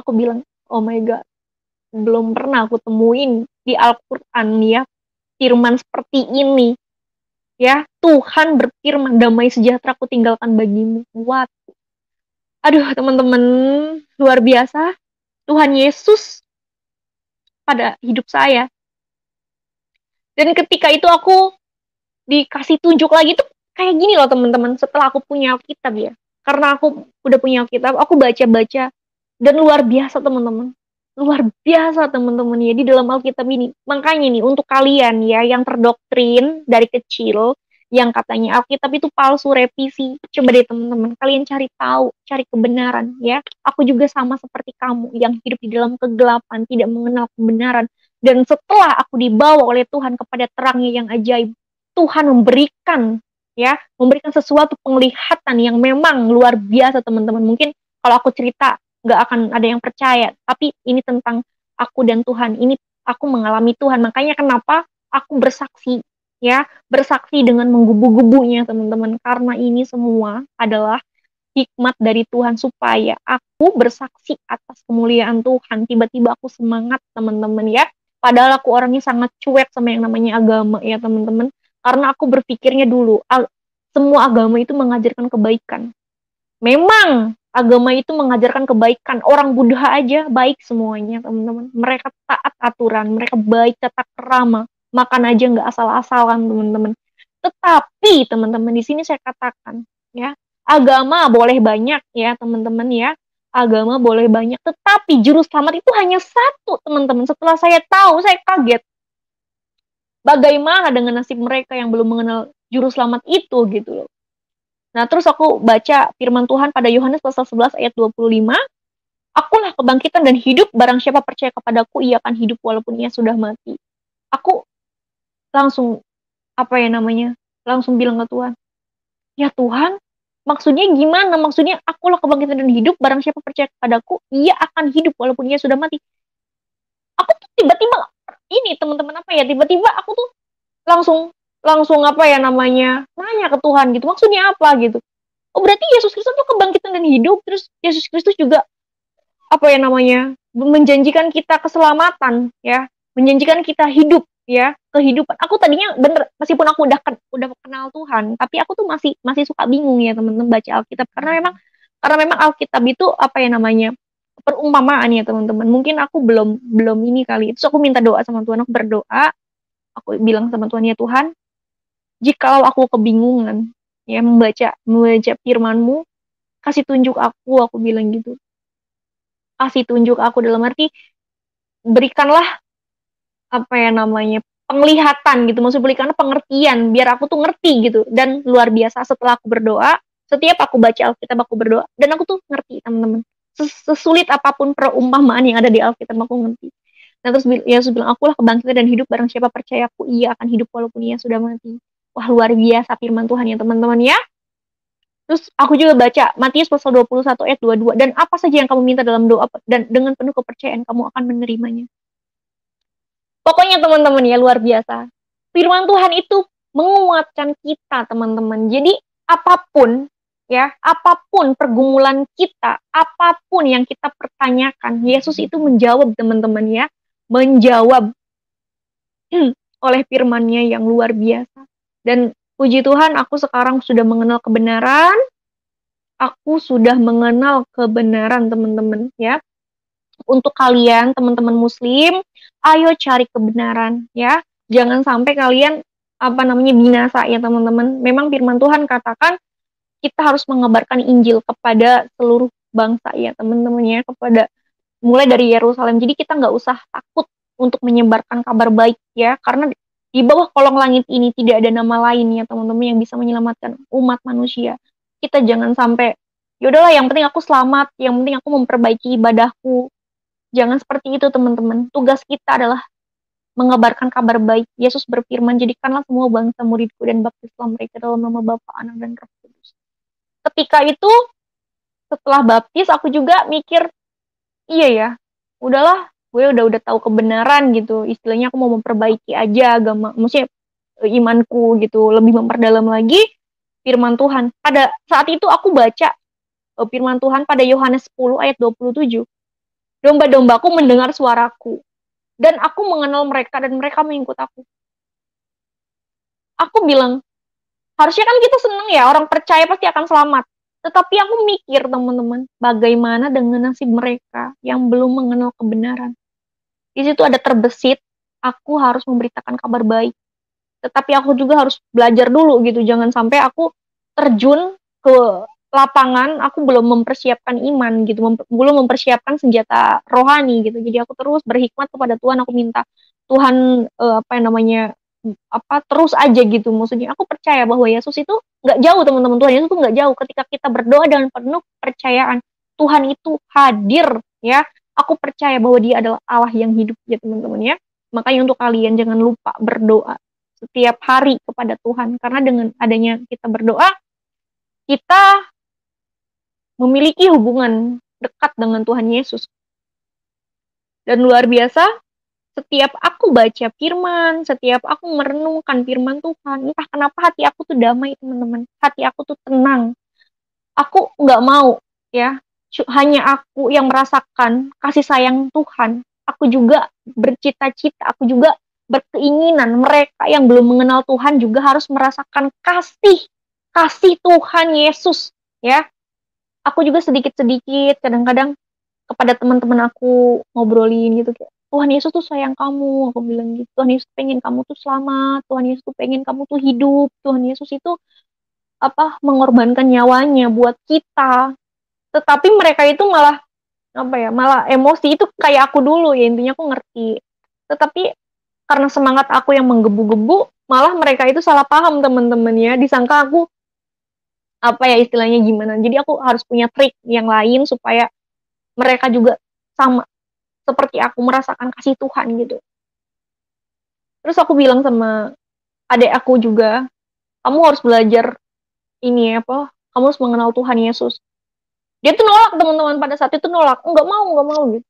Aku bilang, oh my God, belum pernah aku temuin di Al-Quran ya, firman seperti ini. Ya, Tuhan berfirman, damai sejahtera aku tinggalkan bagimu. What? Aduh, teman-teman, luar biasa. Tuhan Yesus pada hidup saya. Dan ketika itu aku dikasih tunjuk lagi tuh kayak gini loh teman-teman, setelah aku punya Alkitab ya. Karena aku udah punya Alkitab, aku baca-baca dan luar biasa teman-teman. Luar biasa teman-teman ya di dalam Alkitab ini. Makanya nih untuk kalian ya yang terdoktrin dari kecil yang katanya Alkitab itu palsu, revisi. Coba deh teman-teman, kalian cari tahu, cari kebenaran ya. Aku juga sama seperti kamu yang hidup di dalam kegelapan, tidak mengenal kebenaran. Dan setelah aku dibawa oleh Tuhan kepada terangnya yang ajaib, Tuhan memberikan sesuatu penglihatan yang memang luar biasa teman-teman. Mungkin kalau aku cerita nggak akan ada yang percaya, tapi ini tentang aku dan Tuhan. Ini aku mengalami Tuhan. Makanya kenapa aku bersaksi dengan menggebu-gebunya teman-teman, karena ini semua adalah hikmat dari Tuhan supaya aku bersaksi atas kemuliaan Tuhan. Tiba-tiba aku semangat teman-teman ya, padahal aku orangnya sangat cuek sama yang namanya agama ya teman-teman, karena aku berpikirnya dulu semua agama itu mengajarkan kebaikan. Memang agama itu mengajarkan kebaikan, orang Buddha aja baik semuanya teman-teman, mereka taat aturan, mereka baik, tata krama, makan aja nggak asal-asalan teman-teman. Tetapi teman-teman di sini saya katakan ya, agama boleh banyak ya teman-teman ya, agama boleh banyak, tetapi juru selamat itu hanya satu teman-teman. Setelah saya tahu, saya kaget. Bagaimana dengan nasib mereka yang belum mengenal juru selamat itu gitu loh. Nah terus aku baca firman Tuhan pada Yohanes pasal 11 ayat 25, akulah kebangkitan dan hidup, barang siapa percaya kepadaku ia akan hidup walaupun ia sudah mati. Aku langsung langsung bilang ke Tuhan, ya Tuhan, maksudnya gimana? Maksudnya akulah kebangkitan dan hidup, barang siapa percaya kepadaku ia akan hidup walaupun ia sudah mati. Aku tuh tiba-tiba ini teman-teman tiba-tiba aku tuh langsung nanya ke Tuhan gitu, maksudnya apa gitu. Oh berarti Yesus Kristus tuh kebangkitan dan hidup, terus Yesus Kristus juga menjanjikan kita keselamatan ya, menjanjikan kita hidup ya, kehidupan. Aku tadinya bener, meskipun aku udah kenal Tuhan, tapi aku tuh masih suka bingung ya teman-teman baca Alkitab, karena memang Alkitab itu perumpamaan ya teman-teman. Mungkin aku belum ini kali. Terus aku minta doa sama Tuhan, aku berdoa, aku bilang sama Tuhan, ya Tuhan, jikalau aku kebingungan ya membaca firman-Mu, kasih tunjuk aku bilang gitu. Kasih tunjuk aku dalam arti berikanlah penglihatan gitu, maksud berikan pengertian biar aku tuh ngerti gitu. Dan luar biasa setelah aku berdoa, setiap aku baca Alkitab aku berdoa dan aku tuh ngerti teman-teman. Sesulit apapun perumpamaan yang ada di Alkitab aku ngerti. Nah terus Yesus bilang, akulah kebangkitan dan hidup, barang siapa percaya aku ia akan hidup walaupun ia sudah mati. Wah luar biasa firman Tuhan ya teman-teman ya. Terus aku juga baca Matius pasal 21 ayat 22, dan apa saja yang kamu minta dalam doa dan dengan penuh kepercayaan kamu akan menerimanya. Pokoknya teman-teman ya luar biasa. Firman Tuhan itu menguatkan kita teman-teman. Jadi apapun pergumulan kita, apapun yang kita pertanyakan, Yesus itu menjawab teman-teman ya. Menjawab oleh firman-Nya yang luar biasa. Dan puji Tuhan aku sekarang sudah mengenal kebenaran. Aku sudah mengenal kebenaran teman-teman ya. Untuk kalian teman-teman muslim, ayo cari kebenaran ya. Jangan sampai kalian binasa ya teman-teman. Memang firman Tuhan katakan kita harus mengabarkan Injil kepada seluruh bangsa ya teman-teman ya, kepada mulai dari Yerusalem. Jadi kita nggak usah takut untuk menyebarkan kabar baik ya, karena di bawah kolong langit ini tidak ada nama lain ya teman-teman yang bisa menyelamatkan umat manusia. Kita jangan sampai Ya udahlah, yang penting aku selamat, yang penting aku memperbaiki ibadahku. Jangan seperti itu, teman-teman. Tugas kita adalah mengabarkan kabar baik. Yesus berfirman, jadikanlah semua bangsa muridku dan baptislah mereka dalam nama Bapa, Anak, dan Roh Kudus. Ketika itu, setelah baptis, aku juga mikir, iya ya, udahlah, gue udah tahu kebenaran gitu. Istilahnya aku mau memperbaiki aja agama, maksudnya imanku gitu, lebih memperdalam lagi firman Tuhan. Pada saat itu aku baca firman Tuhan pada Yohanes 10 ayat 27. Domba-dombaku mendengar suaraku, dan aku mengenal mereka, dan mereka mengikut aku. Aku bilang, harusnya kan kita seneng ya, orang percaya pasti akan selamat. Tetapi aku mikir, teman-teman, bagaimana dengan nasib mereka yang belum mengenal kebenaran. Di situ ada terbesit, aku harus memberitakan kabar baik. Tetapi aku juga harus belajar dulu gitu, jangan sampai aku terjun ke lapangan, aku belum mempersiapkan iman gitu, belum mempersiapkan senjata rohani gitu. Jadi aku terus berhikmat kepada Tuhan, aku minta Tuhan terus aja gitu. Maksudnya aku percaya bahwa Yesus itu nggak jauh, teman-teman. Tuhan Yesus itu nggak jauh. Ketika kita berdoa dengan penuh percayaan, Tuhan itu hadir ya. Aku percaya bahwa Dia adalah Allah yang hidup ya, teman-teman ya. Makanya untuk kalian jangan lupa berdoa setiap hari kepada Tuhan, karena dengan adanya kita berdoa, kita memiliki hubungan dekat dengan Tuhan Yesus. Dan luar biasa, setiap aku baca firman, setiap aku merenungkan firman Tuhan, entah kenapa hati aku tuh damai, teman-teman. Hati aku tuh tenang. Aku nggak mau ya, hanya aku yang merasakan kasih sayang Tuhan. Aku juga bercita-cita, aku juga berkeinginan mereka yang belum mengenal Tuhan juga harus merasakan kasih Tuhan Yesus ya. Aku juga sedikit-sedikit kadang-kadang kepada teman-teman aku ngobrolin gitu, kayak Tuhan Yesus tuh sayang kamu, aku bilang gitu. Tuhan Yesus pengen kamu tuh selamat, Tuhan Yesus tuh pengen kamu tuh hidup, Tuhan Yesus itu mengorbankan nyawanya buat kita. Tetapi mereka itu malah malah emosi. Itu kayak aku dulu ya, intinya aku ngerti. Tetapi karena semangat aku yang menggebu-gebu, malah mereka itu salah paham, teman-teman ya. Disangka aku istilahnya gimana. Jadi aku harus punya trik yang lain supaya mereka juga sama seperti aku merasakan kasih Tuhan gitu. Terus aku bilang sama adik aku juga, kamu harus belajar ini kamu harus mengenal Tuhan Yesus. Dia tuh nolak, teman-teman, pada saat itu nolak, nggak mau gitu.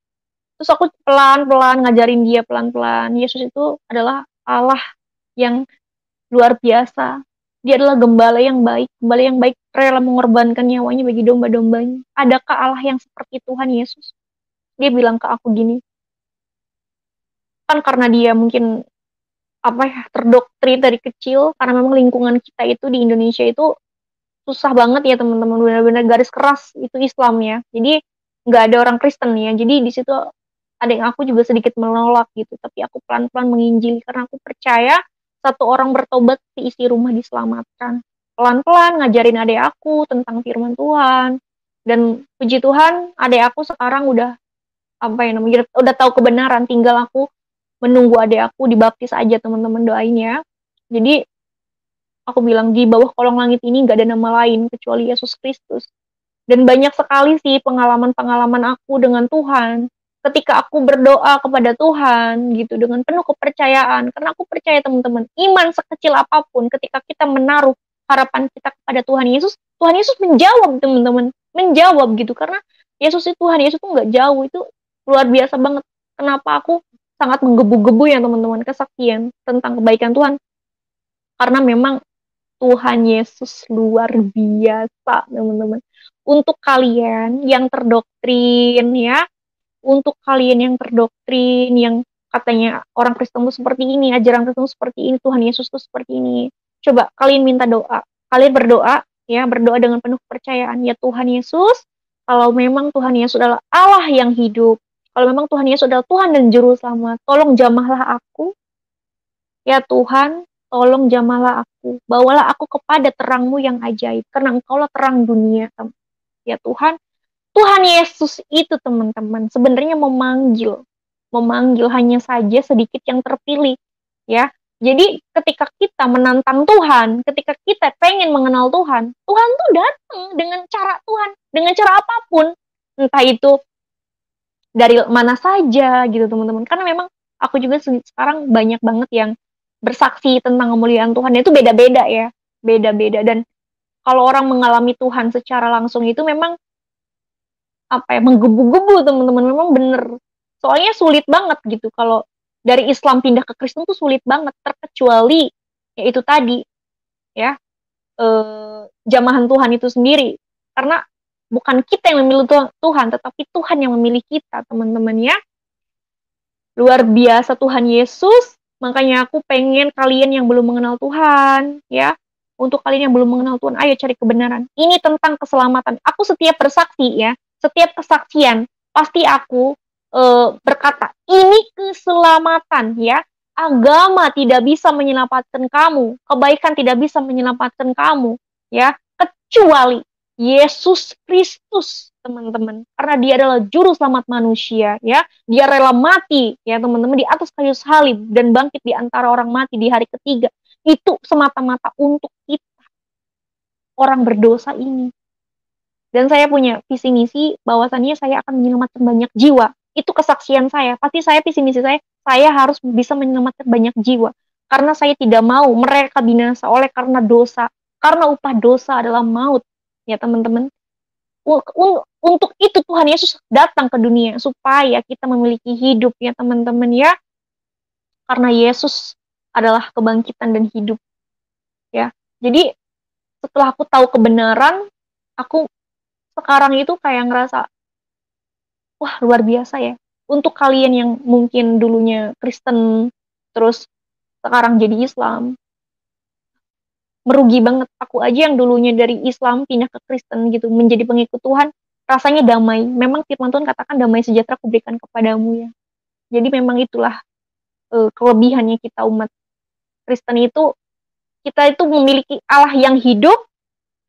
Terus aku pelan-pelan ngajarin dia pelan-pelan, Yesus itu adalah Allah yang luar biasa. Dia adalah gembala yang baik rela mengorbankan nyawanya bagi domba-dombanya. Adakah Allah yang seperti Tuhan Yesus? Dia bilang ke aku gini, kan karena dia mungkin terdoktrin dari kecil, karena memang lingkungan kita itu di Indonesia itu susah banget ya, teman-teman, benar-benar garis keras itu Islam ya. Jadi nggak ada orang Kristen ya. Jadi di situ adik aku juga sedikit menolak gitu, tapi aku pelan-pelan menginjili karena aku percaya satu orang bertobat seisi rumah diselamatkan. Pelan-pelan ngajarin adik aku tentang firman Tuhan, dan puji Tuhan adik aku sekarang udah udah tahu kebenaran. Tinggal aku menunggu adik aku dibaptis aja, teman-teman, doain ya. Jadi aku bilang, di bawah kolong langit ini gak ada nama lain kecuali Yesus Kristus. Dan banyak sekali sih pengalaman-pengalaman aku dengan Tuhan. Ketika aku berdoa kepada Tuhan gitu dengan penuh kepercayaan, karena aku percaya, teman-teman, iman sekecil apapun, ketika kita menaruh harapan kita kepada Tuhan Yesus menjawab, teman-teman, menjawab gitu. Karena Yesus itu, Tuhan Yesus itu nggak jauh, itu luar biasa banget. Kenapa aku sangat menggebu-gebu ya, teman-teman, kesaksian tentang kebaikan Tuhan? Karena memang Tuhan Yesus luar biasa, teman-teman. Untuk kalian yang terdoktrin ya, untuk kalian yang terdoktrin, yang katanya orang Kristen itu seperti ini, ajaran Kristen itu seperti ini, Tuhan Yesus itu seperti ini. Coba kalian minta doa, kalian berdoa ya, berdoa dengan penuh kepercayaan. Ya Tuhan Yesus, kalau memang Tuhan Yesus adalah Allah yang hidup, kalau memang Tuhan Yesus adalah Tuhan dan Juru Selamat, tolong jamahlah aku. Ya Tuhan, tolong jamahlah aku, bawalah aku kepada terang-Mu yang ajaib, karena Engkaulah terang dunia. Ya Tuhan, Tuhan Yesus itu, teman-teman, sebenarnya memanggil hanya saja sedikit yang terpilih, ya. Jadi ketika kita menantang Tuhan, ketika kita pengen mengenal Tuhan, Tuhan tuh datang dengan cara Tuhan, dengan cara apapun. Entah itu dari mana saja gitu teman-teman. Karena memang aku juga sekarang banyak banget yang bersaksi tentang kemuliaan Tuhan, itu beda-beda ya. Beda-beda. Dan kalau orang mengalami Tuhan secara langsung itu memang menggebu-gebu teman-teman, memang bener. Soalnya sulit banget gitu kalau dari Islam pindah ke Kristen tuh sulit banget, terkecuali yaitu tadi ya jamahan Tuhan itu sendiri, karena bukan kita yang memilih Tuhan, tetapi Tuhan yang memilih kita teman-teman ya. Luar biasa Tuhan Yesus, makanya aku pengen kalian yang belum mengenal Tuhan ya, untuk kalian yang belum mengenal Tuhan, ayo cari kebenaran. Ini tentang keselamatan. Aku setiap bersaksi ya, setiap kesaksian pasti aku berkata, ini keselamatan ya. Agama tidak bisa menyelamatkan kamu, kebaikan tidak bisa menyelamatkan kamu ya, kecuali Yesus Kristus teman-teman, karena dia adalah juru selamat manusia ya. Dia rela mati ya teman-teman di atas kayu salib dan bangkit di antara orang mati di hari ketiga. Itu semata-mata untuk kita orang berdosa ini. Dan saya punya visi misi bahwasannya saya akan menyelamatkan banyak jiwa. Itu kesaksian saya. Pasti saya visi misi saya harus bisa menyelamatkan banyak jiwa. Karena saya tidak mau mereka binasa oleh karena dosa. Karena upah dosa adalah maut. Ya teman-teman. Untuk itu Tuhan Yesus datang ke dunia supaya kita memiliki hidup ya teman-teman ya. Karena Yesus adalah kebangkitan dan hidup. Ya. Jadi setelah aku tahu kebenaran, aku sekarang itu kayak ngerasa, wah luar biasa ya. Untuk kalian yang mungkin dulunya Kristen, terus sekarang jadi Islam, merugi banget. Aku aja yang dulunya dari Islam pindah ke Kristen gitu, menjadi pengikut Tuhan, rasanya damai. Memang firman Tuhan katakan damai sejahtera kuberikan kepadamu ya. Jadi memang itulah kelebihannya kita umat Kristen itu, kita itu memiliki Allah yang hidup,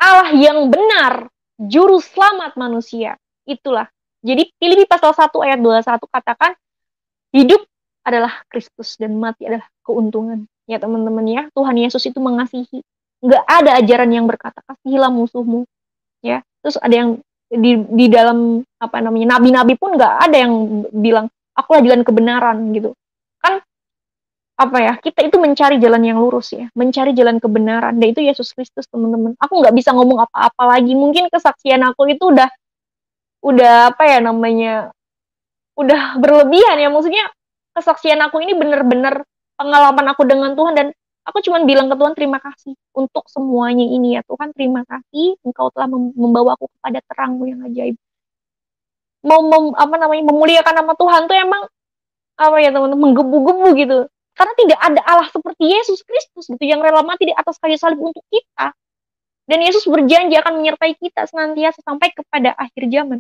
Allah yang benar, juru selamat manusia. Itulah. Jadi Filipi pasal 1 ayat 21 katakan, hidup adalah Kristus dan mati adalah keuntungan. Ya teman-teman ya, Tuhan Yesus itu mengasihi. Nggak ada ajaran yang berkata, kasihilah musuhmu. Ya, terus ada yang di dalam nabi-nabi pun nggak ada yang bilang, akulah jalan kebenaran gitu. Kan kita itu mencari jalan yang lurus ya, mencari jalan kebenaran, dan itu Yesus Kristus teman-teman. Aku nggak bisa ngomong apa-apa lagi, mungkin kesaksian aku itu udah udah berlebihan ya, maksudnya kesaksian aku ini bener-bener pengalaman aku dengan Tuhan, dan aku cuma bilang ke Tuhan terima kasih untuk semuanya ini ya Tuhan, terima kasih Engkau telah membawa aku kepada terang-Mu yang ajaib. Memuliakan nama Tuhan tuh emang teman-teman, menggebu-gebu gitu. Karena tidak ada Allah seperti Yesus Kristus gitu, yang rela mati di atas kayu salib untuk kita. Dan Yesus berjanji akan menyertai kita senantiasa sampai kepada akhir zaman.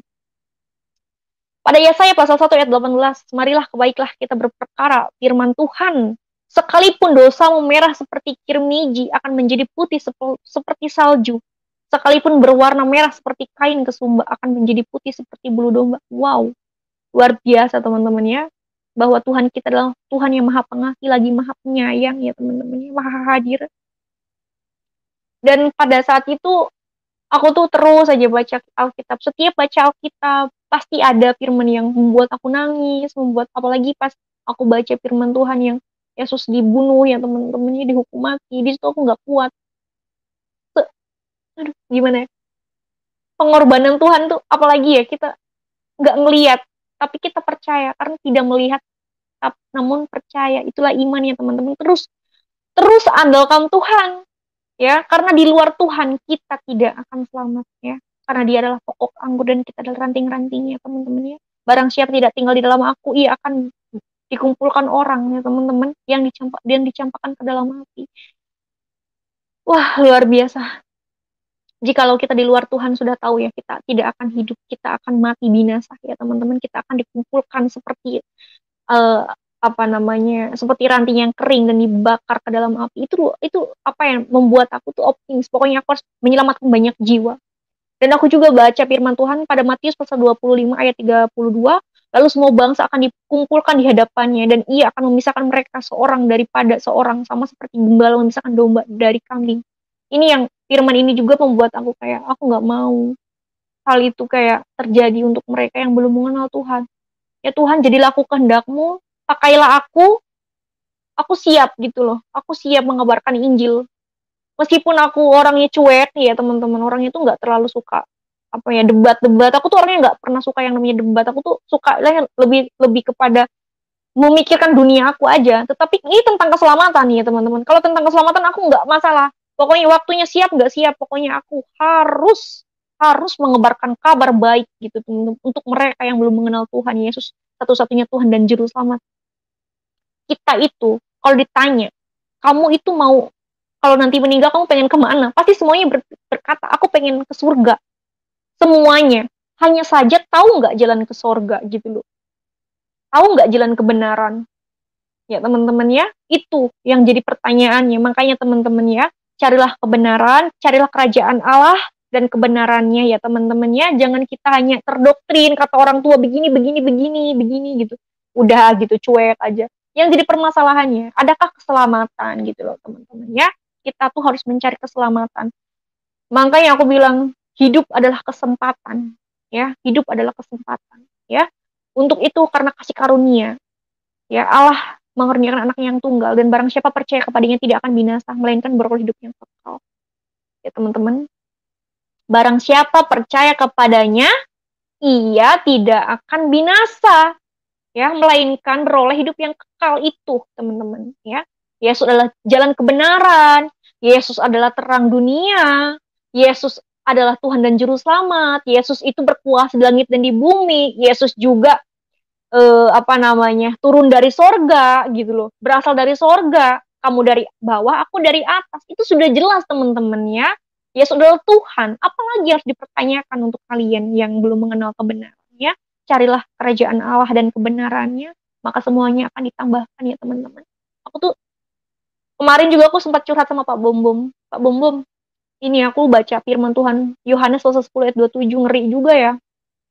Pada Yesaya pasal 1 ayat 18, marilah kebaiklah kita berperkara firman Tuhan. Sekalipun dosa memerah seperti kirmiji akan menjadi putih seperti salju. Sekalipun berwarna merah seperti kain kesumba akan menjadi putih seperti bulu domba. Wow, luar biasa teman-teman ya. Bahwa Tuhan kita adalah Tuhan yang maha pengasih, lagi maha penyayang ya teman-teman, maha hadir. Dan pada saat itu aku tuh terus aja baca Alkitab. Setiap baca Alkitab pasti ada firman yang membuat aku nangis, apalagi pas aku baca firman Tuhan yang Yesus dibunuh ya teman-temannya, dihukum mati. Di situ aku nggak kuat. Aduh, gimana ya? Pengorbanan Tuhan tuh apalagi ya, kita nggak ngelihat, tapi kita percaya karena tidak melihat, namun percaya. Itulah iman ya teman-teman. Terus andalkan Tuhan ya, karena di luar Tuhan kita tidak akan selamat ya, karena Dia adalah pokok anggur dan kita adalah ranting-rantingnya teman-teman ya. Barang siapa tidak tinggal di dalam aku, ia akan dikumpulkan orang ya teman-teman, yang dicampakkan ke dalam api. Wah luar biasa. Jikalau kita di luar Tuhan sudah tahu ya, kita tidak akan hidup, kita akan mati binasa ya teman-teman. Kita akan dikumpulkan seperti seperti ranting yang kering dan dibakar ke dalam api. Itu yang membuat aku tuh optimis. Pokoknya aku harus menyelamatkan banyak jiwa. Dan aku juga baca firman Tuhan pada Matius pasal 25 ayat 32, Lalu semua bangsa akan dikumpulkan di hadapannya, dan ia akan memisahkan mereka seorang daripada seorang, sama seperti gembala memisahkan domba dari kambing. Ini yang firman ini juga membuat aku kayak, aku nggak mau hal itu kayak terjadi untuk mereka yang belum mengenal Tuhan. Ya Tuhan, jadilah aku kehendak-Mu, pakailah aku siap gitu loh. Aku siap mengabarkan Injil. Meskipun aku orangnya cuek ya teman-teman, orangnya tuh nggak terlalu suka apa ya debat-debat. Aku tuh orangnya nggak pernah suka yang namanya debat. Aku tuh suka lebih lebih kepada memikirkan dunia aku aja. Tetapi ini tentang keselamatan ya teman-teman. Kalau tentang keselamatan aku nggak masalah. Pokoknya waktunya siap nggak siap, pokoknya aku harus mengebarkan kabar baik gitu teman-teman, untuk mereka yang belum mengenal Tuhan Yesus satu-satunya Tuhan dan Juru Selamat. Kita itu kalau ditanya, kamu itu mau kalau nanti meninggal kamu pengen kemana? Pasti semuanya berkata, aku pengen ke surga. Semuanya. Hanya saja tahu nggak jalan ke surga gitu loh. Tahu nggak jalan kebenaran? Ya teman-teman ya, itu yang jadi pertanyaannya. Makanya teman-teman ya, carilah kebenaran, carilah kerajaan Allah dan kebenarannya ya teman-teman ya. Jangan kita hanya terdoktrin kata orang tua begini gitu. Udah gitu cuek aja. Yang jadi permasalahannya, adakah keselamatan gitu loh teman-teman ya. Kita tuh harus mencari keselamatan. Makanya aku bilang hidup adalah kesempatan, ya. Hidup adalah kesempatan, ya. Untuk itu karena kasih karunia, ya Allah mengaruniakan anak yang tunggal, dan barang siapa percaya kepadanya tidak akan binasa, melainkan beroleh hidup yang kekal. Ya teman-teman, barang siapa percaya kepadanya, ia tidak akan binasa, ya, melainkan beroleh hidup yang kekal itu, teman-teman, ya. Yesus adalah jalan kebenaran, Yesus adalah terang dunia, Yesus adalah Tuhan dan Juru Selamat, Yesus itu berkuasa di langit dan di bumi, Yesus juga turun dari sorga gitu loh, berasal dari sorga, kamu dari bawah, aku dari atas, itu sudah jelas teman-teman ya. Yesus adalah Tuhan, apalagi harus dipertanyakan untuk kalian yang belum mengenal kebenaran ya. Carilah kerajaan Allah dan kebenarannya, maka semuanya akan ditambahkan ya teman-teman. Aku tuh kemarin juga aku sempat curhat sama Pak Bom. Pak Bom, ini aku baca firman Tuhan Yohanes 10 ayat 27, ngeri juga ya.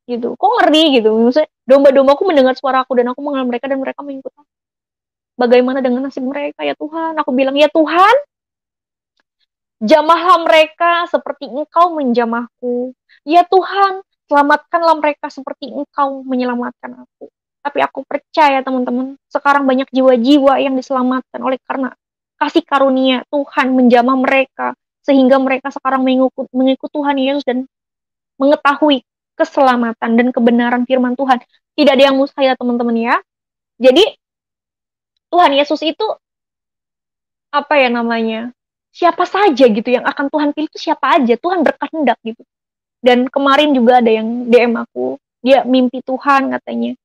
Gitu. Kok ngeri gitu? Maksudnya domba-dombaku mendengar suaraku dan aku mengenal mereka dan mereka mengikut aku. Bagaimana dengan nasib mereka ya Tuhan? Aku bilang, ya Tuhan, jamahlah mereka seperti Engkau menjamahku. Ya Tuhan, selamatkanlah mereka seperti Engkau menyelamatkan aku. Tapi aku percaya teman-teman, sekarang banyak jiwa-jiwa yang diselamatkan oleh karena kasih karunia Tuhan menjamah mereka, sehingga mereka sekarang mengikut Tuhan Yesus dan mengetahui keselamatan dan kebenaran firman Tuhan. Tidak ada yang mustahil teman-teman ya. Jadi Tuhan Yesus itu apa ya namanya? Siapa saja gitu yang akan Tuhan pilih, itu siapa aja, Tuhan berkehendak gitu. Dan kemarin juga ada yang DM aku, dia mimpi Tuhan katanya.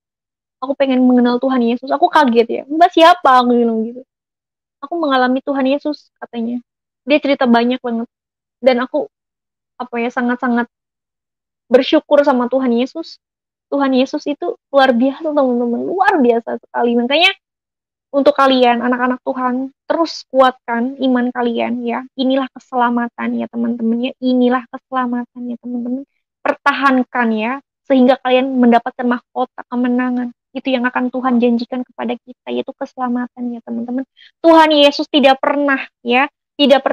Aku pengen mengenal Tuhan Yesus. Aku kaget ya. Mbak siapa? Aku bilang gitu. Aku mengalami Tuhan Yesus katanya. Dia cerita banyak banget. Dan aku sangat-sangat bersyukur sama Tuhan Yesus. Tuhan Yesus itu luar biasa teman-teman, luar biasa sekali. Makanya untuk kalian anak-anak Tuhan, terus kuatkan iman kalian ya. Inilah keselamatan ya teman-teman ya. Inilah keselamatan ya teman-teman. Pertahankan ya sehingga kalian mendapatkan mahkota kemenangan. Itu yang akan Tuhan janjikan kepada kita, yaitu keselamatan ya teman-teman. Tuhan Yesus tidak pernah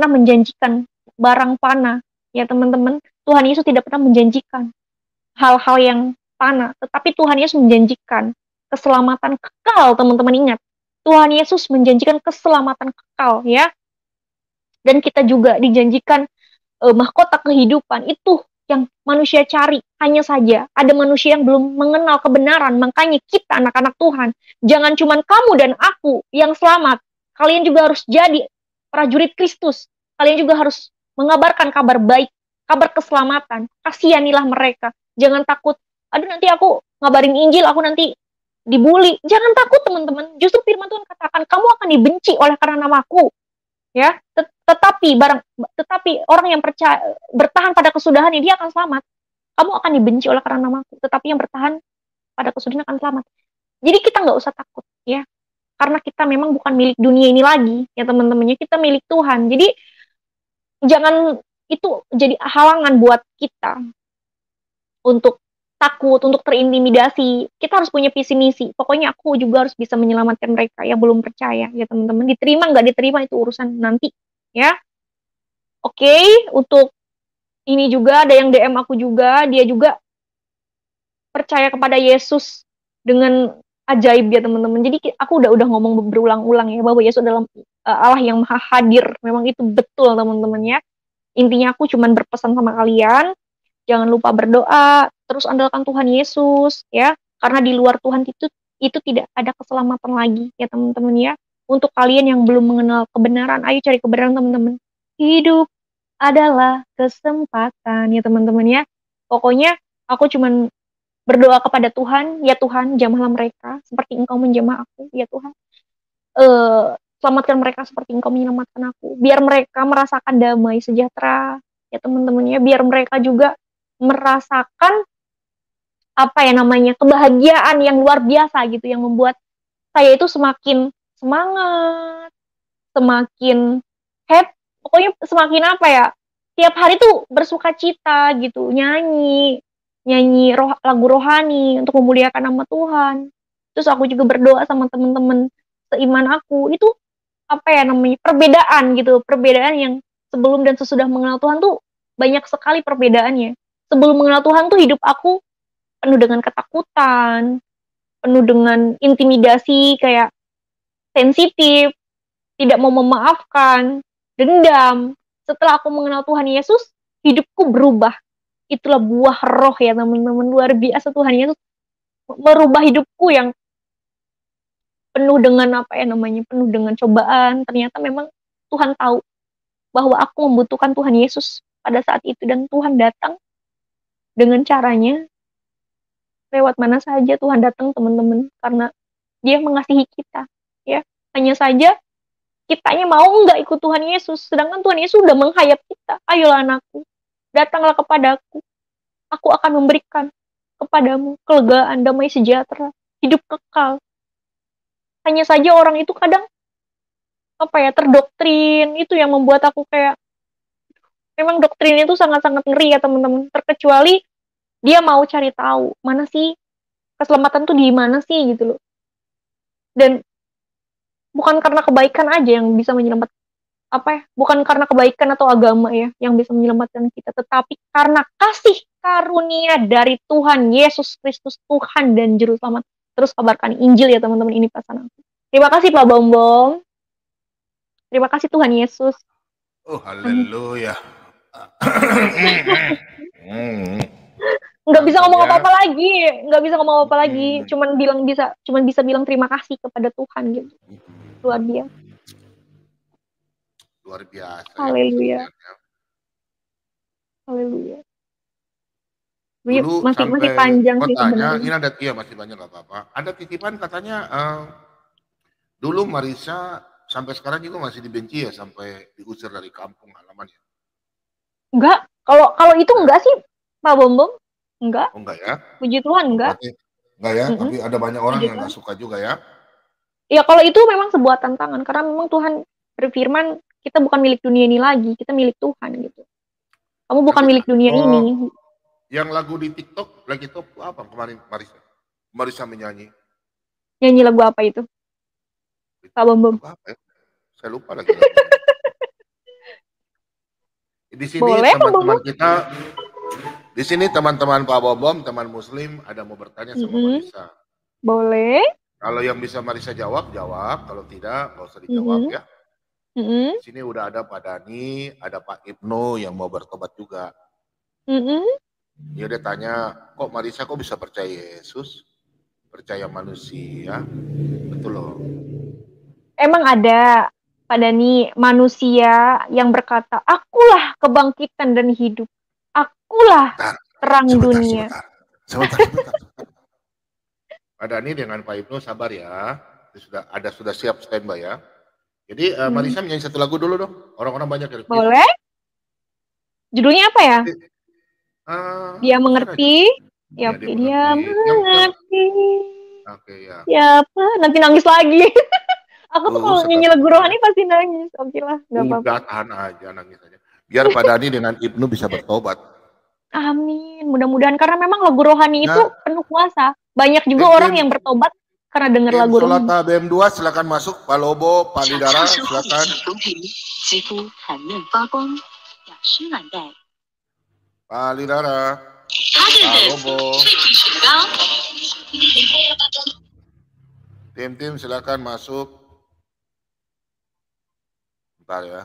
menjanjikan barang panah ya teman-teman. Tuhan Yesus tidak pernah menjanjikan hal-hal yang panah, tetapi Tuhan Yesus menjanjikan keselamatan kekal, teman-teman ingat. Tuhan Yesus menjanjikan keselamatan kekal ya. Dan kita juga dijanjikan mahkota kehidupan, itu yang manusia cari. Hanya saja ada manusia yang belum mengenal kebenaran. Makanya kita anak-anak Tuhan, jangan cuma kamu dan aku yang selamat. Kalian juga harus jadi prajurit Kristus. Kalian juga harus mengabarkan kabar baik, kabar keselamatan. Kasihanilah mereka. Jangan takut, aduh nanti aku ngabarin Injil, aku nanti dibully. Jangan takut teman-teman. Justru firman Tuhan katakan, kamu akan dibenci oleh karena namaku. Ya, tetapi orang yang percaya bertahan pada kesudahan ini, dia akan selamat. Kamu akan dibenci oleh karena namaku, tetapi yang bertahan pada kesudahan akan selamat. Jadi kita nggak usah takut ya, karena kita memang bukan milik dunia ini lagi ya teman-temannya, kita milik Tuhan. Jadi jangan itu jadi halangan buat kita untuk takut, untuk terintimidasi. Kita harus punya visi misi. Pokoknya aku juga harus bisa menyelamatkan mereka yang belum percaya ya teman-teman. Diterima nggak diterima itu urusan nanti ya. Oke, untuk ini juga ada yang DM aku juga, dia juga percaya kepada Yesus dengan ajaib ya teman-teman. Jadi aku udah ngomong berulang-ulang ya bahwa Yesus adalah Allah yang maha hadir. Memang itu betul teman-teman ya. Intinya aku cuman berpesan sama kalian, jangan lupa berdoa, terus andalkan Tuhan Yesus ya. Karena di luar Tuhan itu tidak ada keselamatan lagi ya teman-teman ya. Untuk kalian yang belum mengenal kebenaran, ayo cari kebenaran teman-teman. Hidup adalah kesempatan ya teman-teman ya. Pokoknya aku cuman berdoa kepada Tuhan, ya Tuhan, jamahlah mereka seperti Engkau menjamah aku, ya Tuhan. Selamatkan mereka seperti Engkau menyelamatkan aku. Biar mereka merasakan damai sejahtera, ya teman-teman ya. Biar mereka juga merasakan apa ya namanya kebahagiaan yang luar biasa gitu, yang membuat saya itu semakin semangat, semakin happy, pokoknya semakin apa ya, tiap hari tuh bersuka cita gitu, nyanyi lagu rohani untuk memuliakan nama Tuhan. Terus aku juga berdoa sama teman-teman seiman aku. Itu apa ya namanya, perbedaan gitu, perbedaan yang sebelum dan sesudah mengenal Tuhan tuh banyak sekali perbedaannya. Sebelum mengenal Tuhan tuh hidup aku penuh dengan ketakutan, penuh dengan intimidasi, kayak sensitif, tidak mau memaafkan, dendam. Setelah aku mengenal Tuhan Yesus, hidupku berubah. Itulah buah roh ya teman-teman, luar biasa. Tuhan Yesus merubah hidupku yang penuh dengan apa ya namanya, penuh dengan cobaan. Ternyata memang Tuhan tahu bahwa aku membutuhkan Tuhan Yesus pada saat itu, dan Tuhan datang dengan caranya lewat mana saja. Tuhan datang teman-teman karena Dia mengasihi kita ya. Hanya saja kitanya mau nggak ikut Tuhan Yesus, sedangkan Tuhan Yesus sudah menghayat kita. Ayolah anakku, datanglah kepadaku, aku akan memberikan kepadamu kelegaan, damai sejahtera, hidup kekal. Hanya saja orang itu kadang apa ya, terdoktrin. Itu yang membuat aku kayak, memang doktrin itu sangat-sangat ngeri ya teman-teman. Terkecuali dia mau cari tahu mana sih keselamatan tuh di mana sih gitu loh. Dan bukan karena kebaikan aja yang bisa menyelamatkan, apa ya, bukan karena kebaikan atau agama ya yang bisa menyelamatkan kita, tetapi karena kasih karunia dari Tuhan Yesus Kristus, Tuhan dan Juru Selamat. Terus kabarkan Injil ya teman-teman, ini pesan aku. Terima kasih Pak Bombong. Terima kasih Tuhan Yesus. Oh, haleluya. Nggak bisa ngomong apa-apa lagi, nggak bisa ngomong apa-apa lagi. Cuman bisa bilang terima kasih kepada Tuhan gitu. Luar biasa. Luar biasa. Haleluya. Haleluya. Dulu masih sampai panjang sih kotanya, sebenarnya. ini ada, iya masih banyak nggak apa-apa. Ada titipan katanya dulu Marisa sampai sekarang juga masih dibenci ya, sampai diusir dari kampung halamannya. Enggak, kalau itu enggak sih Pak Bombong, enggak. Oh enggak ya? Puji Tuhan enggak. Enggak ya, tapi ada banyak orang yang nggak suka juga ya. Ya kalau itu memang sebuah tantangan, karena memang Tuhan berfirman kita bukan milik dunia ini lagi, kita milik Tuhan gitu. Kamu bukan milik dunia ini. Yang lagu di TikTok lagi top apa kemarin Marisa menyanyi? Nyanyi lagu apa itu? Pak Bombong. Apa ya? Saya lupa lagi. Di sini teman-teman kita, di sini teman-teman Pak Bombom, teman Muslim, ada mau bertanya sama Marisa. Boleh. Kalau yang bisa Marisa jawab, jawab. Kalau tidak, nggak usah dijawab ya. Di sini udah ada Pak Dani, ada Pak Ibnu yang mau bertobat juga. Dia tanya, kok Marisa kok bisa percaya Yesus? Percaya manusia? Betul loh. Emang ada, Pak Dani, manusia yang berkata, akulah kebangkitan dan hidup. Akulah terang dunia. Sebentar. Pak Dani dengan Pak Ibnu sabar ya. Sudah siap standby ya. Jadi Marisa nyanyi satu lagu dulu dong. Orang-orang banyak yang request. Boleh. Judulnya apa ya? Dia mengerti. Ya, oke, dia mengerti. Oke ya. Siapa? Nanti nangis lagi. Aku tuh kalau nyanyi lagu rohani pasti nangis. Oke lah, nggak apa-apa. Tahan aja, nangis aja. Biar Pak Dani dengan Ibnu bisa bertobat. Amin. Mudah-mudahan karena memang lagu rohani itu Nah, penuh kuasa. Banyak juga orang yang bertobat karena dengar tim lagu rohani. Solata BM2 silakan masuk. Pak Lobo, Pak Lidara silakan. Pak Lidara, Pak Lobo. Tim silakan masuk. Bentar ya.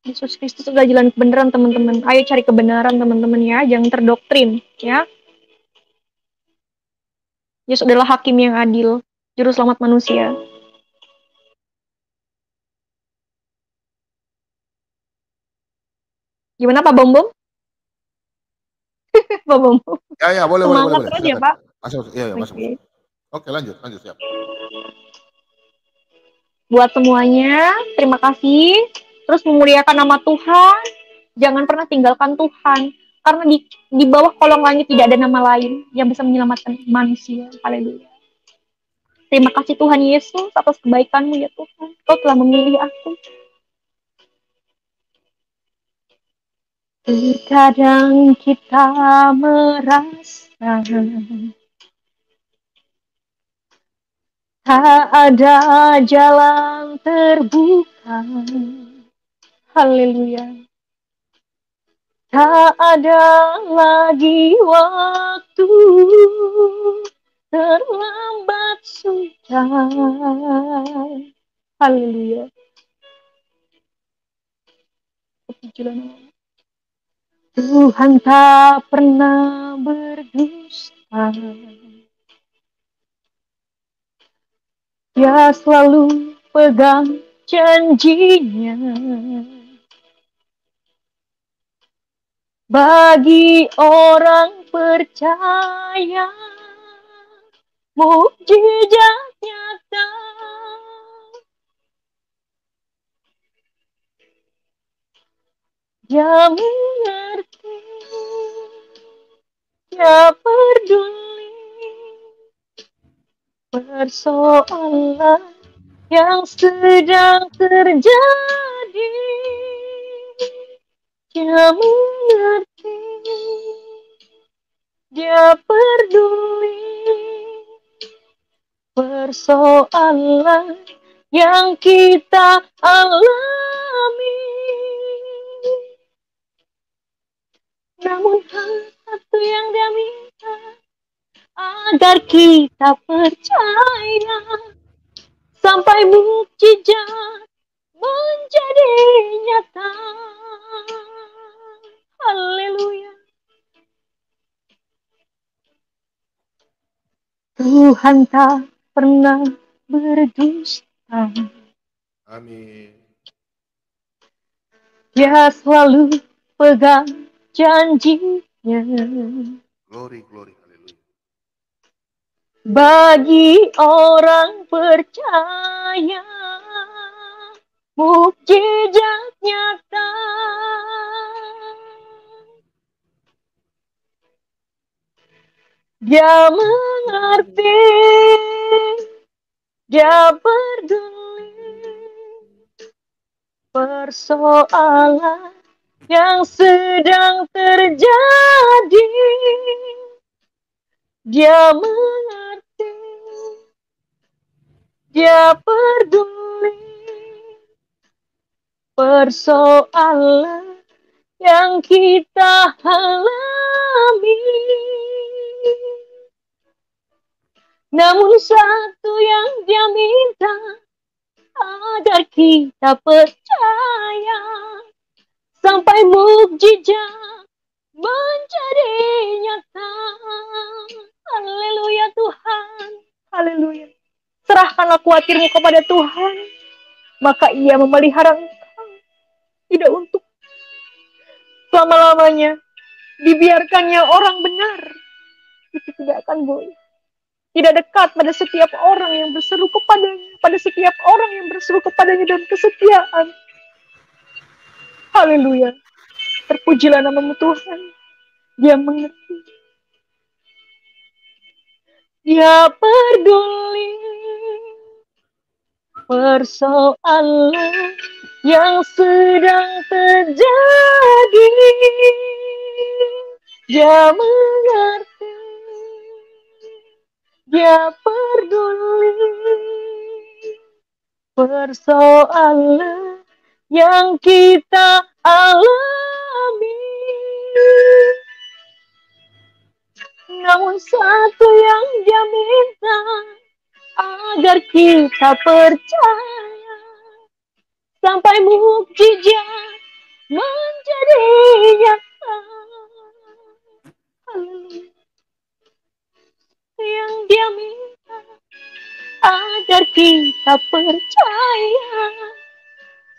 Yesus Kristus adalah jalan kebenaran, teman-teman. Ayo cari kebenaran, teman-teman ya. Jangan terdoktrin, ya. Yesus adalah hakim yang adil, juru selamat manusia. Gimana Pak Bom Bom? Pak Bom Bom. Ya, boleh. Semangat terus ya, Pak. Masuk, iya, masuk. Oke. Oke, lanjut, siap. Buat semuanya, terima kasih. Terus memuliakan nama Tuhan. Jangan pernah tinggalkan Tuhan. Karena di bawah kolong langit tidak ada nama lain yang bisa menyelamatkan manusia. Haleluya. Terima kasih Tuhan Yesus atas kebaikan-Mu ya Tuhan. Kau telah memilih aku. Terkadang kita merasa tak ada jalan terbuka. Haleluya. Tak ada lagi waktu, terlambat sudah. Haleluya. Tuhan tak pernah berdusta. Dia selalu pegang janjinya. Bagi orang percaya, mukjizat nyata. Dia mengerti, dia peduli persoalan yang sedang terjadi. Dia mengerti, dia peduli persoalan yang kita alami. Namun hal satu yang dia minta, agar kita percaya sampai mukjizat menjadi nyata. Haleluya. Tuhan tak pernah berdusta. Amin. Dia selalu pegang janjinya. Glory, haleluya. Bagi orang percaya, mukjizat nyata. Dia mengerti, dia peduli persoalan yang sedang terjadi. Dia mengerti, dia peduli persoalan yang kita alami. Namun satu yang dia minta, agar kita percaya sampai mukjizat menjadi nyata. Haleluya Tuhan. Haleluya. Serahkanlah khawatirmu kepada Tuhan, maka Ia memelihara engkau. Tidak untuk selama-lamanya. Dibiarkannya orang benar, itu tidak akan boleh. Tidak dekat pada setiap orang yang berseru kepadanya, pada setiap orang yang berseru kepadanya dalam kesetiaan. Haleluya. Terpujilah nama-Mu Tuhan. Dia mengerti. Dia peduli persoalan yang sedang terjadi. Dia mengerti, dia peduli persoalan yang kita alami. Namun satu yang dia minta, agar kita percaya sampai mukjizat menjadi nyata. Yang dia minta, agar kita percaya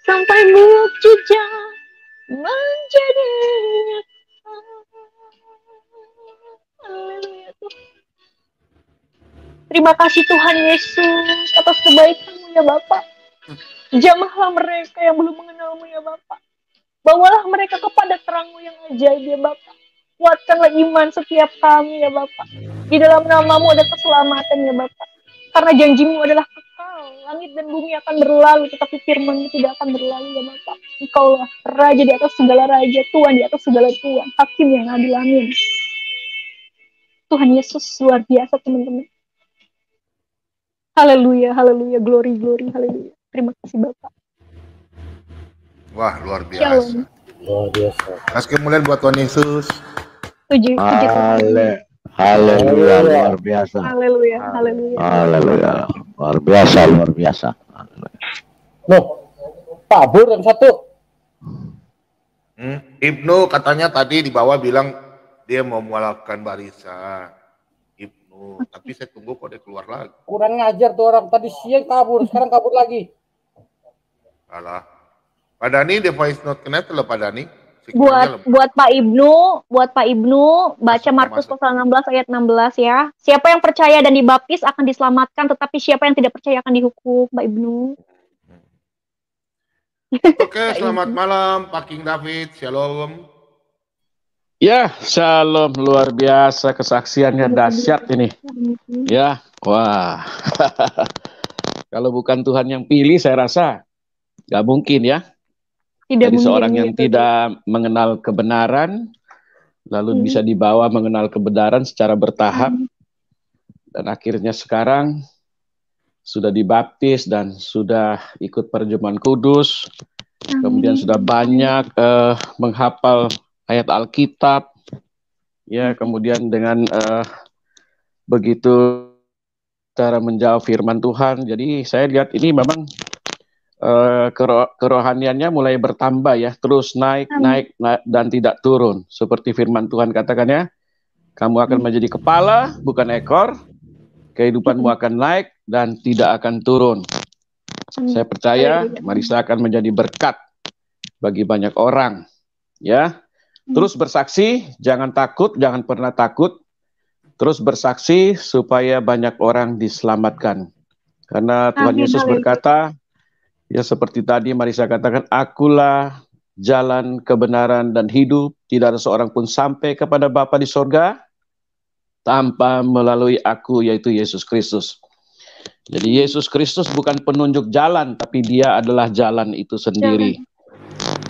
sampai mukjizat menjadi nyata. Haleluya Tuhan. Terima kasih Tuhan Yesus atas kebaikan-Mu ya Bapak. Jamahlah mereka yang belum mengenal-Mu ya Bapak. Bawalah mereka kepada terang-Mu yang ajaib ya Bapak. Kuatkanlah iman setiap kami ya Bapak. Di dalam nama-Mu ada keselamatan ya Bapak. Karena janji-Mu adalah kekal. Langit dan bumi akan berlalu, tetapi firman-Mu tidak akan berlalu ya Bapak. Engkaulah Raja di atas segala raja, Tuhan di atas segala Tuhan, Hakim yang adil, amin. Tuhan Yesus luar biasa teman-teman. Haleluya, haleluya, glory, glory, haleluya. Terima kasih Bapak. Wah, luar biasa. Luar biasa. Kasih kemuliaan buat Tuhan Yesus. Puji Haleluya, luar biasa. Haleluya, haleluya. Haleluya, luar biasa, luar biasa. Loh, kabur yang satu. Ibnu katanya tadi di bawah bilang dia mau melakukan barisan. Ibnu, tapi saya tunggu kok dia keluar lagi. Kurang ngajar tuh orang, tadi siang kabur, sekarang kabur lagi. Alah. Pak Dani, device not connected loh Pak Dani. Buat Pak Ibnu baca Markus pasal 16 ayat 16 ya. Siapa yang percaya dan dibaptis akan diselamatkan, tetapi siapa yang tidak percaya akan dihukum, Pak Ibnu. Oke, selamat malam Pak King David. Shalom. Ya, shalom, luar biasa, kesaksiannya dahsyat ini. Ya, wah. Kalau bukan Tuhan yang pilih, saya rasa nggak mungkin ya. Dari seorang yang tidak mengenal kebenaran, lalu bisa dibawa mengenal kebenaran secara bertahap, dan akhirnya sekarang sudah dibaptis dan sudah ikut perjamuan kudus, kemudian sudah banyak menghafal ayat Alkitab, ya, kemudian dengan begitu cara menjawab firman Tuhan. Jadi saya lihat ini memang kerohaniannya mulai bertambah ya, terus naik dan tidak turun. Seperti firman Tuhan katakan ya, kamu akan menjadi kepala bukan ekor, kehidupanmu akan naik dan tidak akan turun. Saya percaya Marisa akan menjadi berkat bagi banyak orang ya. Terus bersaksi, jangan takut, jangan pernah takut. Terus bersaksi supaya banyak orang diselamatkan. Karena Tuhan Yesus berkata, ya seperti tadi Marisa katakan, akulah jalan kebenaran dan hidup, tidak ada seorang pun sampai kepada Bapa di sorga tanpa melalui aku, yaitu Yesus Kristus. Jadi Yesus Kristus bukan penunjuk jalan, tapi dia adalah jalan itu sendiri.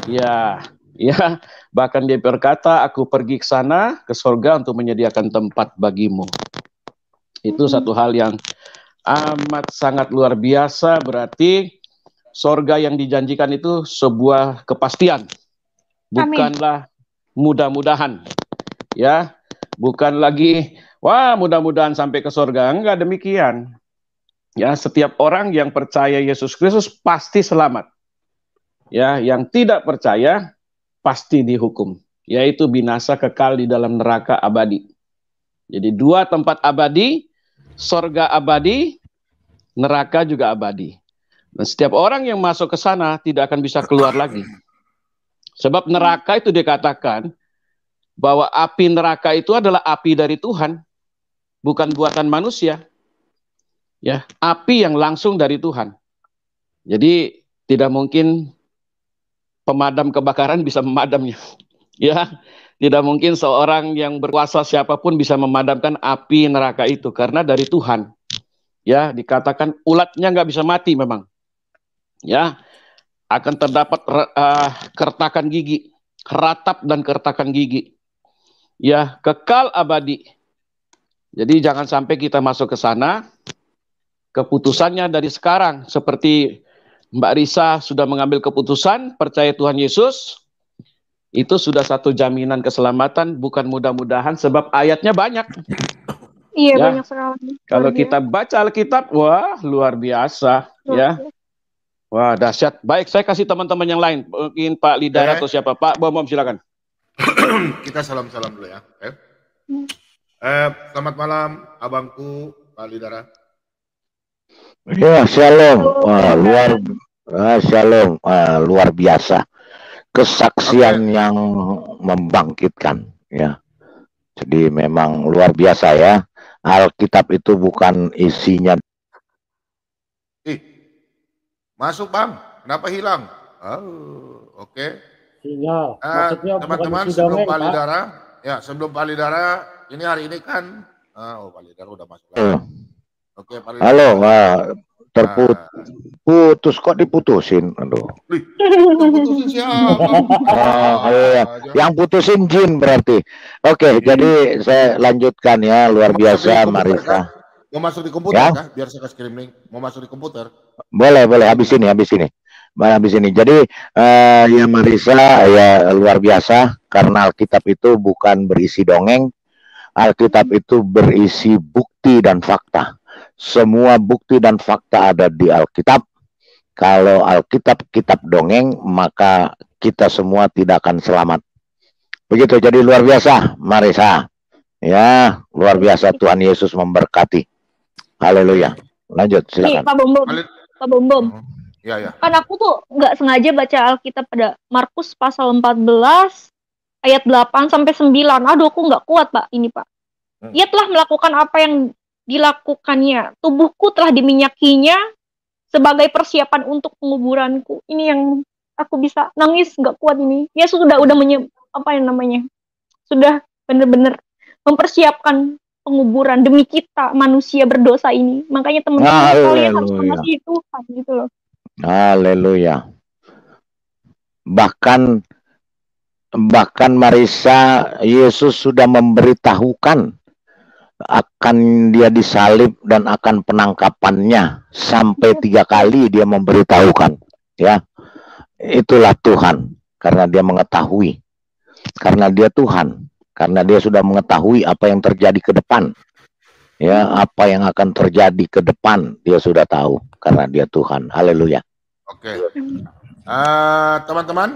Ya, bahkan dia berkata, aku pergi ke sana, ke sorga untuk menyediakan tempat bagimu. Itu satu hal yang amat sangat luar biasa, berarti sorga yang dijanjikan itu sebuah kepastian, bukanlah mudah-mudahan, ya, bukan lagi wah mudah-mudahan sampai ke sorga, enggak demikian. Ya, setiap orang yang percaya Yesus Kristus pasti selamat. Ya, yang tidak percaya pasti dihukum, yaitu binasa kekal di dalam neraka abadi. Jadi dua tempat abadi, sorga abadi, neraka juga abadi. Dan setiap orang yang masuk ke sana tidak akan bisa keluar lagi. Sebab neraka itu dikatakan bahwa api neraka itu adalah api dari Tuhan, bukan buatan manusia. Ya, api yang langsung dari Tuhan. Jadi tidak mungkin pemadam kebakaran bisa memadamnya. Ya, tidak mungkin seorang yang berkuasa siapapun bisa memadamkan api neraka itu karena dari Tuhan. Ya, dikatakan ulatnya nggak bisa mati memang. ya, akan terdapat keretakan gigi, ratap dan keretakan gigi. Ya, kekal abadi. Jadi jangan sampai kita masuk ke sana. Keputusannya dari sekarang, seperti Mbak Risa sudah mengambil keputusan percaya Tuhan Yesus, itu sudah satu jaminan keselamatan, bukan mudah-mudahan, sebab ayatnya banyak. Iya, Ya, banyak sekali. kalau Luar kita baca Alkitab, wah luar biasa, biasa. ya. Wah dahsyat. Baik, saya kasih teman-teman yang lain. Mungkin Pak Lidara atau siapa? Pak Bom, silakan. Kita salam-salam dulu ya. Selamat malam, abangku Pak Lidara. Ya, shalom. Shalom. Luar biasa. Kesaksian yang membangkitkan, ya. Jadi memang luar biasa ya. Alkitab itu bukan isinya. Masuk Bang, kenapa hilang? Oke. Sinyal. Teman-teman, sebelum Pak Lidara, ini hari ini kan, Pak Lidara udah masuk lagi. Oke, Pak Lidara. Halo, terputus kok diputusin? Aduh. Putusin siapa? Yang putusin jin berarti. Oke, jadi saya lanjutkan ya, luar biasa Marisa. Mau masuk di komputer kah? Biar saya kasih kirim link. Mau masuk di komputer? Boleh, habis ini. Jadi ya Marisa, ya luar biasa, karena Alkitab itu bukan berisi dongeng. Alkitab itu berisi bukti dan fakta. Semua bukti dan fakta ada di Alkitab. Kalau Alkitab kitab dongeng, maka kita semua tidak akan selamat. Begitu, jadi luar biasa Marisa. Ya, luar biasa, Tuhan Yesus memberkati. Haleluya. Lanjut, silakan. Nih, Pak Bom. Ya. Kan aku tuh nggak sengaja baca Alkitab pada Markus pasal 14 ayat 8 sampai 9. Aduh, aku nggak kuat, Pak. Ini, Pak. Ia telah melakukan apa yang dilakukannya. Tubuhku telah diminyakinya sebagai persiapan untuk penguburanku. Ini yang aku bisa nangis, nggak kuat ini. Yesus sudah sudah benar-benar mempersiapkan penguburan demi kita manusia berdosa ini. Makanya teman-teman kalian harus mengasihi Tuhan gitu loh. Haleluya. Bahkan Marisa, Yesus sudah memberitahukan akan dia disalib dan akan penangkapannya sampai 3 kali dia memberitahukan, ya. Itulah Tuhan, karena dia mengetahui, karena dia Tuhan, karena dia sudah mengetahui apa yang terjadi ke depan, ya, apa yang akan terjadi ke depan dia sudah tahu, karena dia Tuhan. Haleluya. Oke. Teman-teman,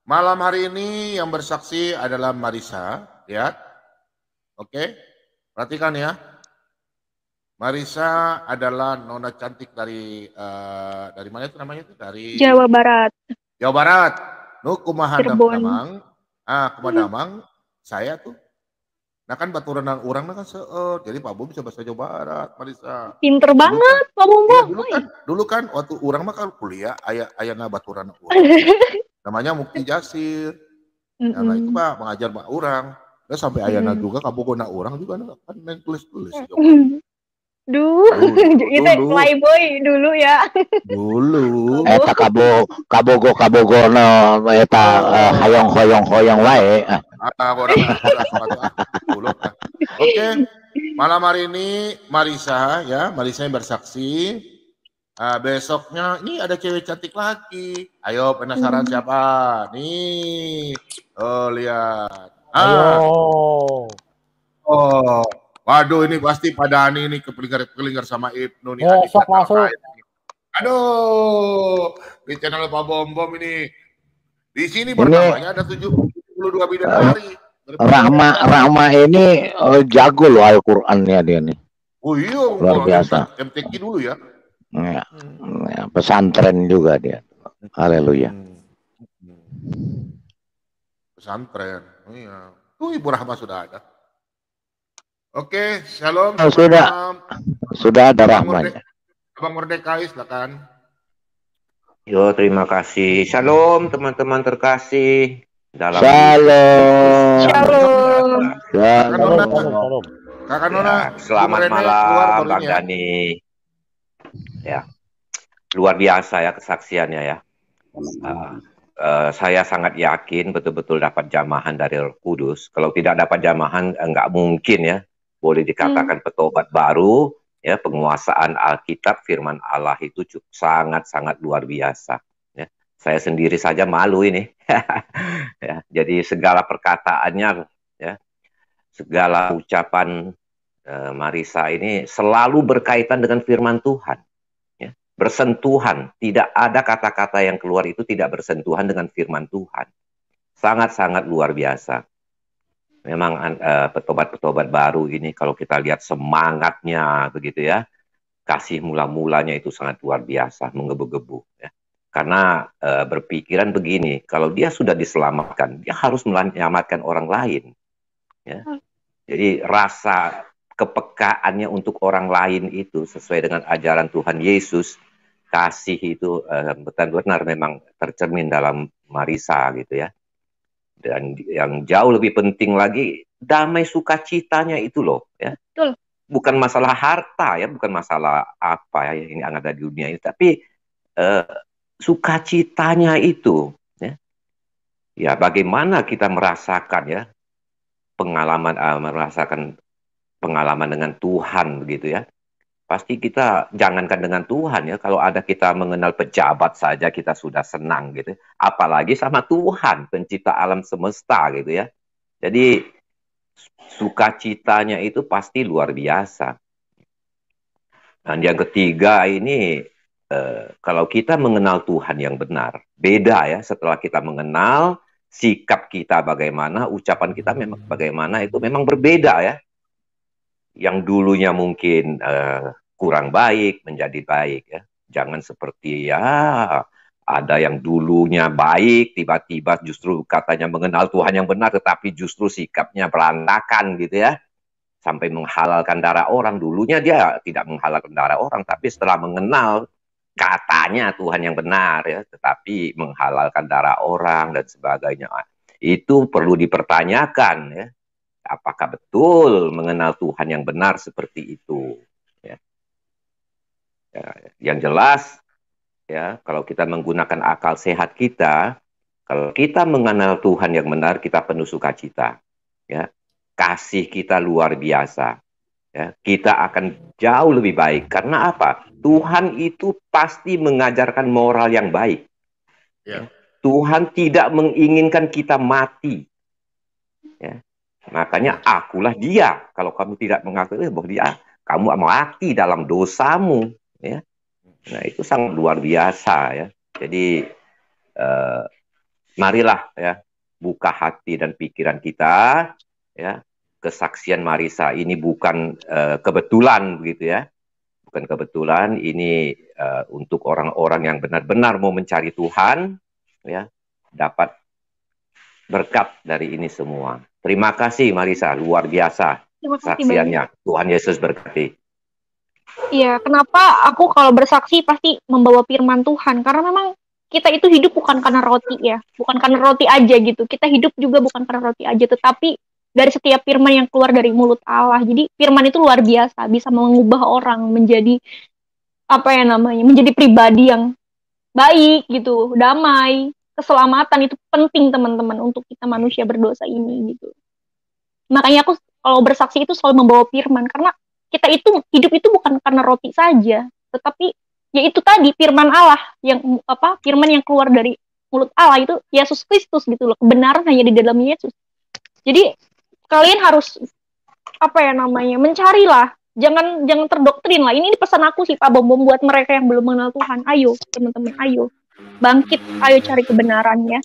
malam hari ini yang bersaksi adalah Marisa, ya. Oke. Perhatikan ya, Marisa adalah nona cantik dari mana itu namanya itu? Dari Jawa Barat. Jawa Barat. Kumadamang. Kumadamang. Saya tuh. Nah kan baturan orang kan jadi Pak Bom bisa bahasa Jawa Barat, Marisa. Pinter banget Pak Bom. Ya, dulu kan waktu orang mah kalau kuliah ayana baturan orang. Namanya Mukti Jasir. Nah itu Pak mengajar Pak orang. Sampai ayana juga kabogona orang juga kan main tulis-tulis. Duh, itu playboy dulu ya. Dulu. Eta kabogo no eta hoyong wae. Oke. Malam hari ini Marisa yang bersaksi. Besoknya ini ada cewek cantik lagi. Ayo penasaran siapa? Nih. Oh lihat. Waduh ini pasti pada ini kepelingar sama Ibnu nih. Masuk. Aduh, di channel Pak Bom ini. Di sini pertamanya ada 72 bidadari. Rahma ini jago loh Al-Qur'annya dia nih. Oh iya, luar biasa. MTQ dulu ya. Ya, pesantren juga dia. Haleluya. Pesantren. Iya. Ibu Rahma sudah ada. Oke, shalom. Sudah ada Rahmanya. Abang Mordecai, silakan. Yo, terima kasih. Shalom, teman-teman terkasih. Shalom. Kakak Nona. Selamat malam, Bang Dani. Ya. luar biasa ya kesaksiannya ya. Saya sangat yakin betul-betul dapat jamahan dari Roh Kudus. Kalau tidak dapat jamahan, nggak mungkin ya. Boleh dikatakan petobat baru, ya, penguasaan Alkitab, firman Allah itu sangat-sangat luar biasa. Ya. Saya sendiri saja malu ini. Ya, jadi segala perkataannya, ya, segala ucapan Marisa ini selalu berkaitan dengan firman Tuhan. Bersentuhan, tidak ada kata-kata yang keluar itu tidak bersentuhan dengan firman Tuhan. Sangat-sangat luar biasa. Memang petobat-petobat baru ini kalau kita lihat semangatnya begitu ya, kasih mula-mulanya itu sangat luar biasa, menggebu-gebu ya. Karena berpikiran begini, kalau dia sudah diselamatkan, dia harus menyelamatkan orang lain. Ya. Jadi rasa kepekaannya untuk orang lain itu sesuai dengan ajaran Tuhan Yesus, kasih itu benar-benar memang tercermin dalam Marisa gitu ya. Dan yang jauh lebih penting lagi, damai sukacitanya itu loh ya. Betul. Bukan masalah harta ya, bukan masalah apa ya ini yang ada di dunia ini, tapi sukacitanya itu ya. Ya bagaimana kita merasakan ya merasakan pengalaman dengan Tuhan begitu ya. Pasti kita jangankan dengan Tuhan ya, kalau ada kita mengenal pejabat saja kita sudah senang gitu. Apalagi sama Tuhan, pencipta alam semesta gitu ya. Jadi sukacitanya itu pasti luar biasa. Dan yang ketiga ini kalau kita mengenal Tuhan yang benar, beda ya setelah kita mengenal sikap kita bagaimana, ucapan kita memang bagaimana itu memang berbeda ya. Yang dulunya mungkin kurang baik menjadi baik ya. Jangan seperti ya ada yang dulunya baik tiba-tiba justru katanya mengenal Tuhan yang benar tetapi justru sikapnya berantakan gitu ya. Sampai menghalalkan darah orang. Dulunya dia tidak menghalalkan darah orang tapi setelah mengenal katanya Tuhan yang benar ya, tetapi menghalalkan darah orang dan sebagainya. Itu perlu dipertanyakan ya. Apakah betul mengenal Tuhan yang benar seperti itu? Ya. Ya, yang jelas, ya kalau kita menggunakan akal sehat kita, kalau kita mengenal Tuhan yang benar, kita penuh sukacita. Ya. Kasih kita luar biasa. Ya. Kita akan jauh lebih baik. Karena apa? Tuhan itu pasti mengajarkan moral yang baik. Ya. Tuhan tidak menginginkan kita mati. Ya. Makanya akulah dia. Kalau kamu tidak mengakui bahwa dia, kamu mati dalam dosamu. Ya. Nah itu sangat luar biasa ya. Jadi marilah ya buka hati dan pikiran kita ya. Kesaksian Marisa ini bukan kebetulan begitu ya. Bukan kebetulan, ini untuk orang-orang yang benar-benar mau mencari Tuhan ya, dapat berkat dari ini semua. Terima kasih Marisa, luar biasa saksiannya. Tuhan Yesus berkati. Iya, kenapa aku kalau bersaksi pasti membawa firman Tuhan? Karena memang kita itu hidup bukan karena roti ya, bukan karena roti aja gitu. Kita hidup juga bukan karena roti aja, tetapi dari setiap firman yang keluar dari mulut Allah. Jadi firman itu luar biasa, bisa mengubah orang menjadi apa ya namanya, menjadi pribadi yang baik gitu, damai. Keselamatan itu penting teman-teman untuk kita manusia berdosa ini gitu. Makanya aku kalau bersaksi itu selalu membawa firman, karena kita itu hidup itu bukan karena roti saja, tetapi ya itu tadi firman Allah yang firman yang keluar dari mulut Allah itu Yesus Kristus gitu loh, kebenaran hanya di dalam Yesus. Jadi kalian harus mencarilah, jangan terdoktrin lah. Ini pesan aku sih Pak Bom buat mereka yang belum mengenal Tuhan. Ayo teman-teman, ayo bangkit, ayo cari kebenarannya.